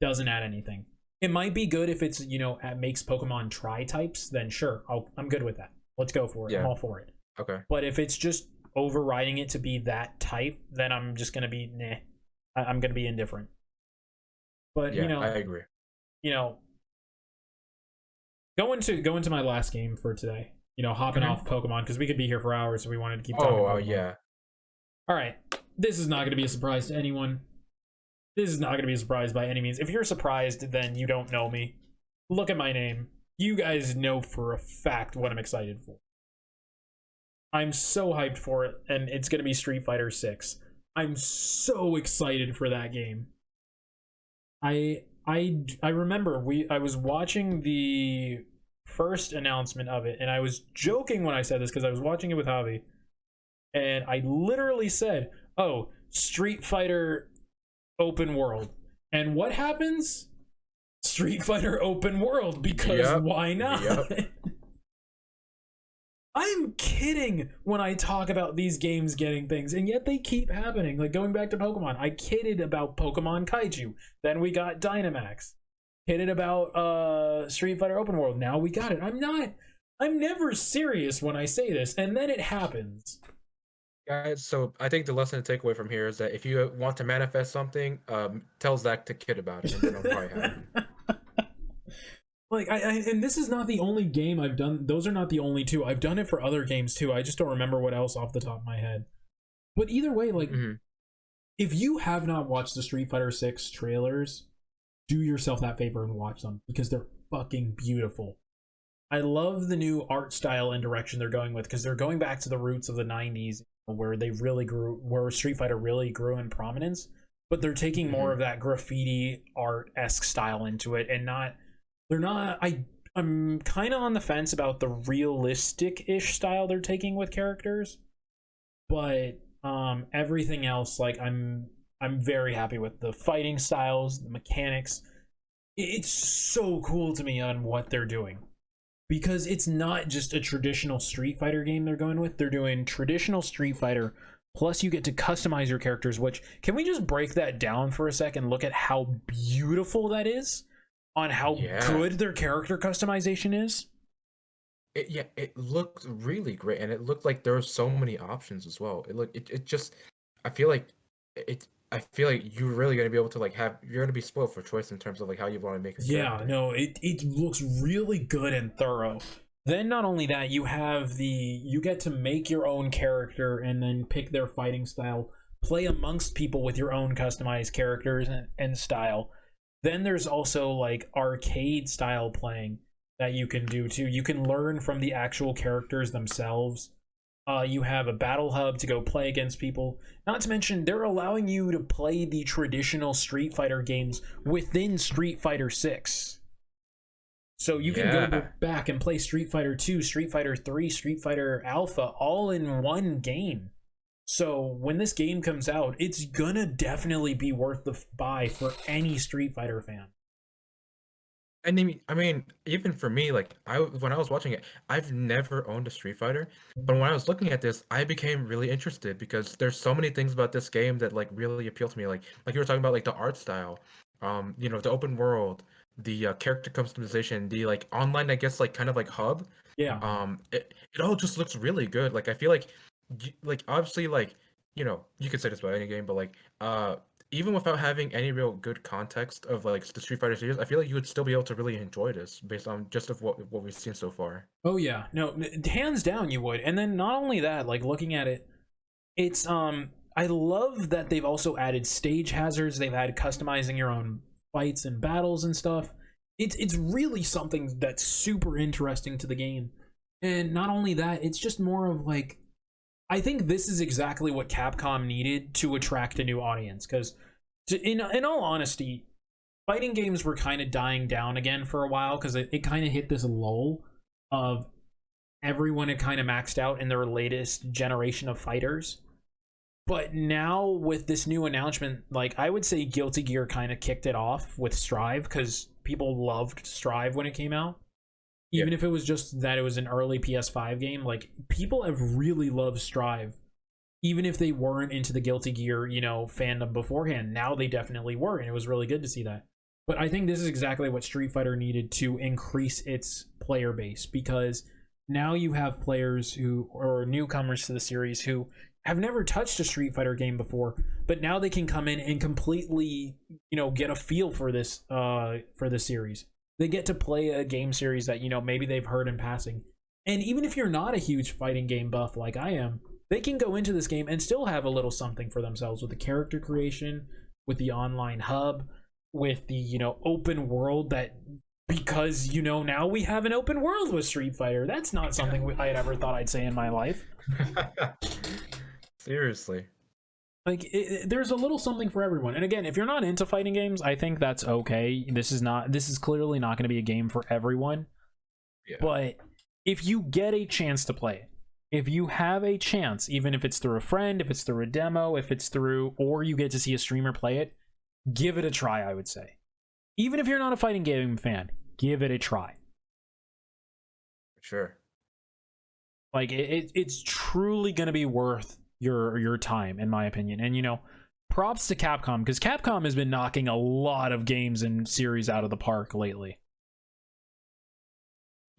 doesn't add anything. It might be good if it's makes Pokemon tri types. Then sure, I'm good with that. Let's go for it. I'm Yeah. all for it. Okay. But if it's just overriding it to be that type, then I'm just gonna be nah. I'm gonna be indifferent. But Yeah, I agree. you know, go into my last game for today. Hopping Hmm. off Pokemon, because we could be here for hours, so we wanted to keep talking Oh, Pokemon. yeah. All right, this is not gonna be a surprise to anyone. This is not gonna be a surprise by any means. If you're surprised, then you don't know me. Look at my name. You guys know for a fact what I'm excited for. I'm so hyped for it, and it's gonna be Street Fighter 6. I'm so excited for that game. I remember I was watching the first announcement of it, and I was joking when I said this because I was watching it with Javi, and I literally said, "Oh, Street Fighter open world." And what happens? Street Fighter open world, because Yep. why not? Yep. I'm kidding when I talk about these games getting things, and yet they keep happening. Like going back to Pokemon, I kidded about Pokemon Kaiju. Then we got Dynamax. Kidded about Street Fighter Open World. Now we got it. I'm never serious when I say this, and then it happens. Guys, so I think the lesson to take away from here is that if you want to manifest something, tell Zach to kid about it, and then it'll probably happen. Like and this is not the only game I've done. Those are not the only two. I've done it for other games too. I just don't remember what else off the top of my head. But either way, like Hmm. if you have not watched the Street Fighter 6 trailers, do yourself that favor and watch them, because they're fucking beautiful. I love the new art style and direction they're going with, because they're going back to the roots of the 90s, where Street Fighter really grew in prominence, but they're taking more Hmm. of that graffiti art-esque style into it, and I'm kind of on the fence about the realistic-ish style they're taking with characters, but everything else, like I'm very happy with the fighting styles, the mechanics. It's so cool to me on what they're doing, because it's not just a traditional Street Fighter game they're going with. They're doing traditional Street Fighter, plus you get to customize your characters, which, can we just break that down for a second and look at how beautiful that is, on how Yeah. good their character customization is? it looked really great, and it looked like there were so many options as well. It just, I feel like I feel like you're really gonna be able to like you're gonna be spoiled for choice in terms of like how you want to make a Yeah, character. no, it looks really good and thorough. Then not only that, you get to make your own character and then pick their fighting style, play amongst people with your own customized characters and style. Then there's also like arcade style playing that you can do too. You can learn from the actual characters themselves. You have a battle hub to go play against people. Not to mention, they're allowing you to play the traditional Street Fighter games within Street Fighter 6. So you can go Yeah. back and play Street Fighter 2, Street Fighter 3, Street Fighter Alpha all in one game. So when this game comes out, it's gonna definitely be worth the buy for any Street Fighter fan. And I mean, even for me, like when I was watching it, I've never owned a Street Fighter, but when I was looking at this, I became really interested because there's so many things about this game that like really appeal to me. Like you were talking about, like the art style, the open world, the character customization, the like online, I guess, like kind of like hub. Yeah. It all just looks really good. Like I feel like, like obviously, like you could say this about any game, but like even without having any real good context of like the Street Fighter series, I feel like you would still be able to really enjoy this based on just of what we've seen so far. Oh yeah. No, hands down you would. And then not only that, like looking at it, it's I love that they've also added stage hazards. They've had customizing your own fights and battles and stuff. It's really something that's super interesting to the game. And not only that, it's just more of like, I think this is exactly what Capcom needed to attract a new audience. Because, in all honesty, fighting games were kind of dying down again for a while because it kind of hit this lull of everyone had kind of maxed out in their latest generation of fighters. But now with this new announcement, like I would say Guilty Gear kind of kicked it off with Strive because people loved Strive when it came out. Yeah. Even if it was just that it was an early PS5 game, like people have really loved Strive. Even if they weren't into the Guilty Gear, fandom beforehand, now they definitely were, and it was really good to see that. But I think this is exactly what Street Fighter needed to increase its player base because now you have players who or newcomers to the series who have never touched a Street Fighter game before, but now they can come in and completely, get a feel for this series. They get to play a game series that, maybe they've heard in passing. And even if you're not a huge fighting game buff like I am, they can go into this game and still have a little something for themselves with the character creation, with the online hub, with the, open world that because, now we have an open world with Street Fighter. That's not something I had ever thought I'd say in my life. Seriously. Like there's a little something for everyone. And again, if you're not into fighting games, I think that's okay. This is clearly not going to be a game for everyone. Yeah. But if you get a chance to play it, if you have a chance, even if it's through a friend, if it's through a demo, if it's through or you get to see a streamer play it, give it a try, I would say. Even if you're not a fighting game fan, give it a try. Sure. Like it's truly going to be worth your time, in my opinion. And props to Capcom because Capcom has been knocking a lot of games and series out of the park lately.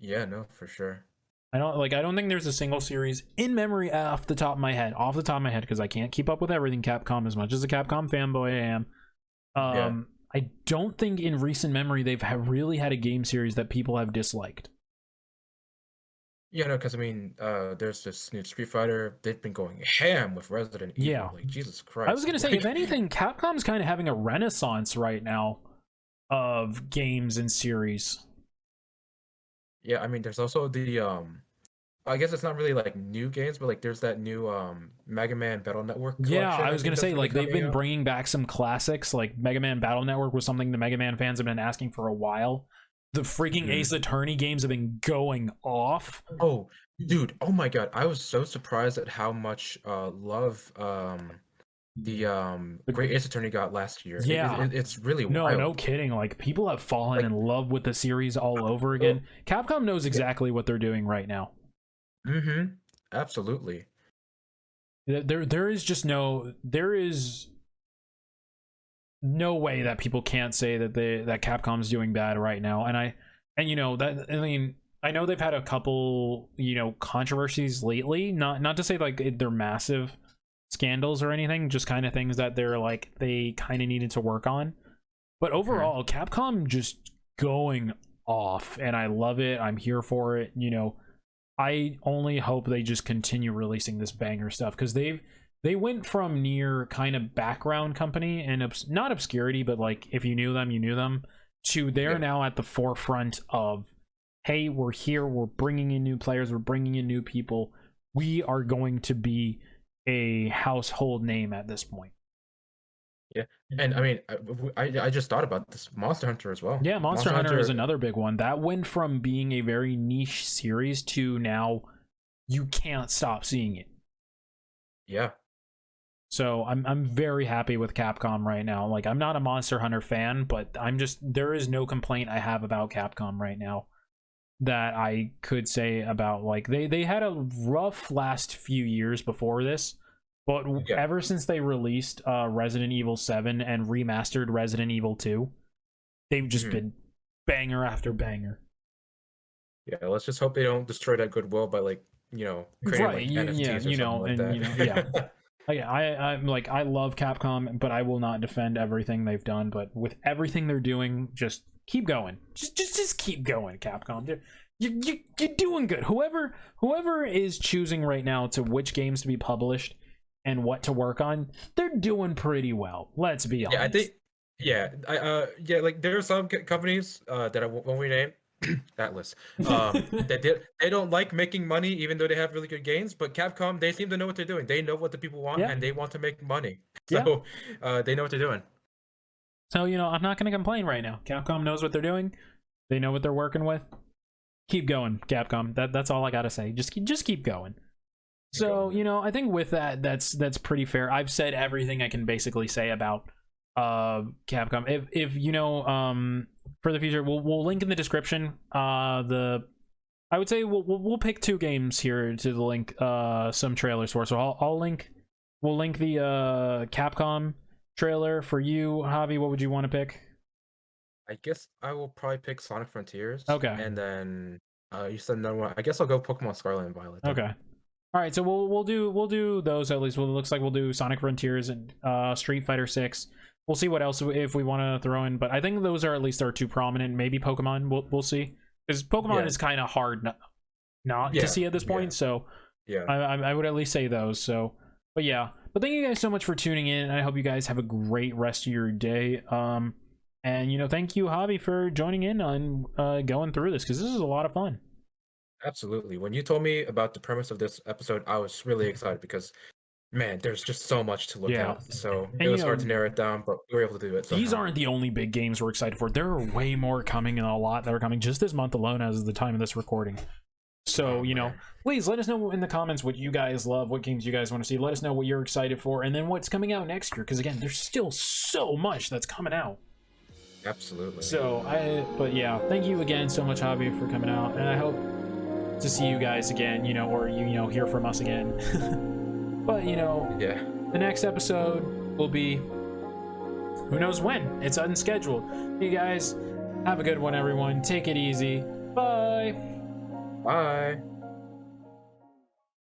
Yeah, no, for sure. I don't think there's a single series in memory off the top of my head because I can't keep up with everything Capcom as much as a Capcom fanboy I am. Yeah. I don't think in recent memory they've really had a game series that people have disliked. Yeah, no, because I mean, there's this new Street Fighter. They've been going ham with Resident Evil. Yeah. Like Jesus Christ. I was gonna say, if anything, Capcom's kind of having a renaissance right now of games and series. Yeah, I mean, there's also the I guess it's not really like new games, but like there's that new Mega Man Battle Network collection. Yeah, I was gonna say, like they've been out. bringing back some classics. Like Mega Man Battle Network was something the Mega Man fans have been asking for a while. The freaking Ace Attorney games have been going off. Oh, dude! Oh my God! I was so surprised at how much love the Great Ace Attorney got last year. Yeah, it's really no wild. kidding. Like people have fallen in love with the series all over again. Capcom knows exactly what they're doing right now. Mm-hmm. Absolutely. There is no way that people can't say that Capcom's doing bad right now. And I know they've had a couple, controversies lately. Not to say like they're massive scandals or anything, just kind of things that they're like they kind of needed to work on. But overall, Capcom just going off, and I love it. I'm here for it. I only hope they just continue releasing this banger stuff, because they went from near kind of background company and not obscurity, but like if you knew them, you knew them, to they're now at the forefront of, hey, we're here, we're bringing in new players, we're bringing in new people, we are going to be a household name at this point. Yeah, and I mean, I just thought about this Monster Hunter as well. Yeah, Monster Hunter is another big one. That went from being a very niche series to now you can't stop seeing it. Yeah. So I'm very happy with Capcom right now. Like, I'm not a Monster Hunter fan, but there is no complaint I have about Capcom right now that I could say about, like, they had a rough last few years before this, but ever since they released Resident Evil 7 and remastered Resident Evil 2, they've just been banger after banger. Yeah, let's just hope they don't destroy that goodwill by, like, creating like NFTs or something like that. I'm like, I love Capcom, but I will not defend everything they've done. But with everything they're doing, just keep going. Just keep going, Capcom. You're doing good. Whoever is choosing right now to which games to be published and what to work on, they're doing pretty well. Let's be honest. Yeah, I think. Like there are some companies that I won't rename. Atlas. They don't like making money, even though they have really good games. But Capcom, they seem to know what they're doing. They know what the people want, and they want to make money. So they know what they're doing. So I'm not going to complain right now. Capcom knows what they're doing. They know what they're working with. Keep going, Capcom. That's all I got to say. Just keep going. So I think with that's pretty fair. I've said everything I can basically say about Capcom. If for the future, we'll link in the description. I would say we'll pick 2 games here to the link some trailers for. So we'll link the Capcom trailer for you. Javi, what would you want to pick? I guess I will probably pick Sonic Frontiers. Okay. And then you said another one. I guess I'll go Pokemon Scarlet and Violet. Then. Okay. All right, so we'll do those at least. Well, it looks like we'll do Sonic Frontiers and Street Fighter 6. We'll see what else if we want to throw in, but I think those are at least our 2 prominent. Maybe Pokemon. We'll see, because Pokemon is kind of hard not to see at this point. So I would at least say those. So, but thank you guys so much for tuning in. I hope you guys have a great rest of your day. And thank you, Javi, for joining in on going through this, because this is a lot of fun. Absolutely. When you told me about the premise of this episode, I was really excited because, man, there's just so much to look at. So it was hard to narrow it down, but we were able to do it. These aren't the only big games we're excited for. There are way more coming, and a lot that are coming just this month alone as of the time of this recording. So, please let us know in the comments what you guys love, what games you guys want to see. Let us know what you're excited for, and then what's coming out next year. Because, again, there's still so much that's coming out. Absolutely. So, thank you again so much, Javi, for coming out. And I hope to see you guys again, or hear from us again. But the next episode will be who knows when. It's unscheduled. You guys have a good one, everyone. Take it easy. Bye.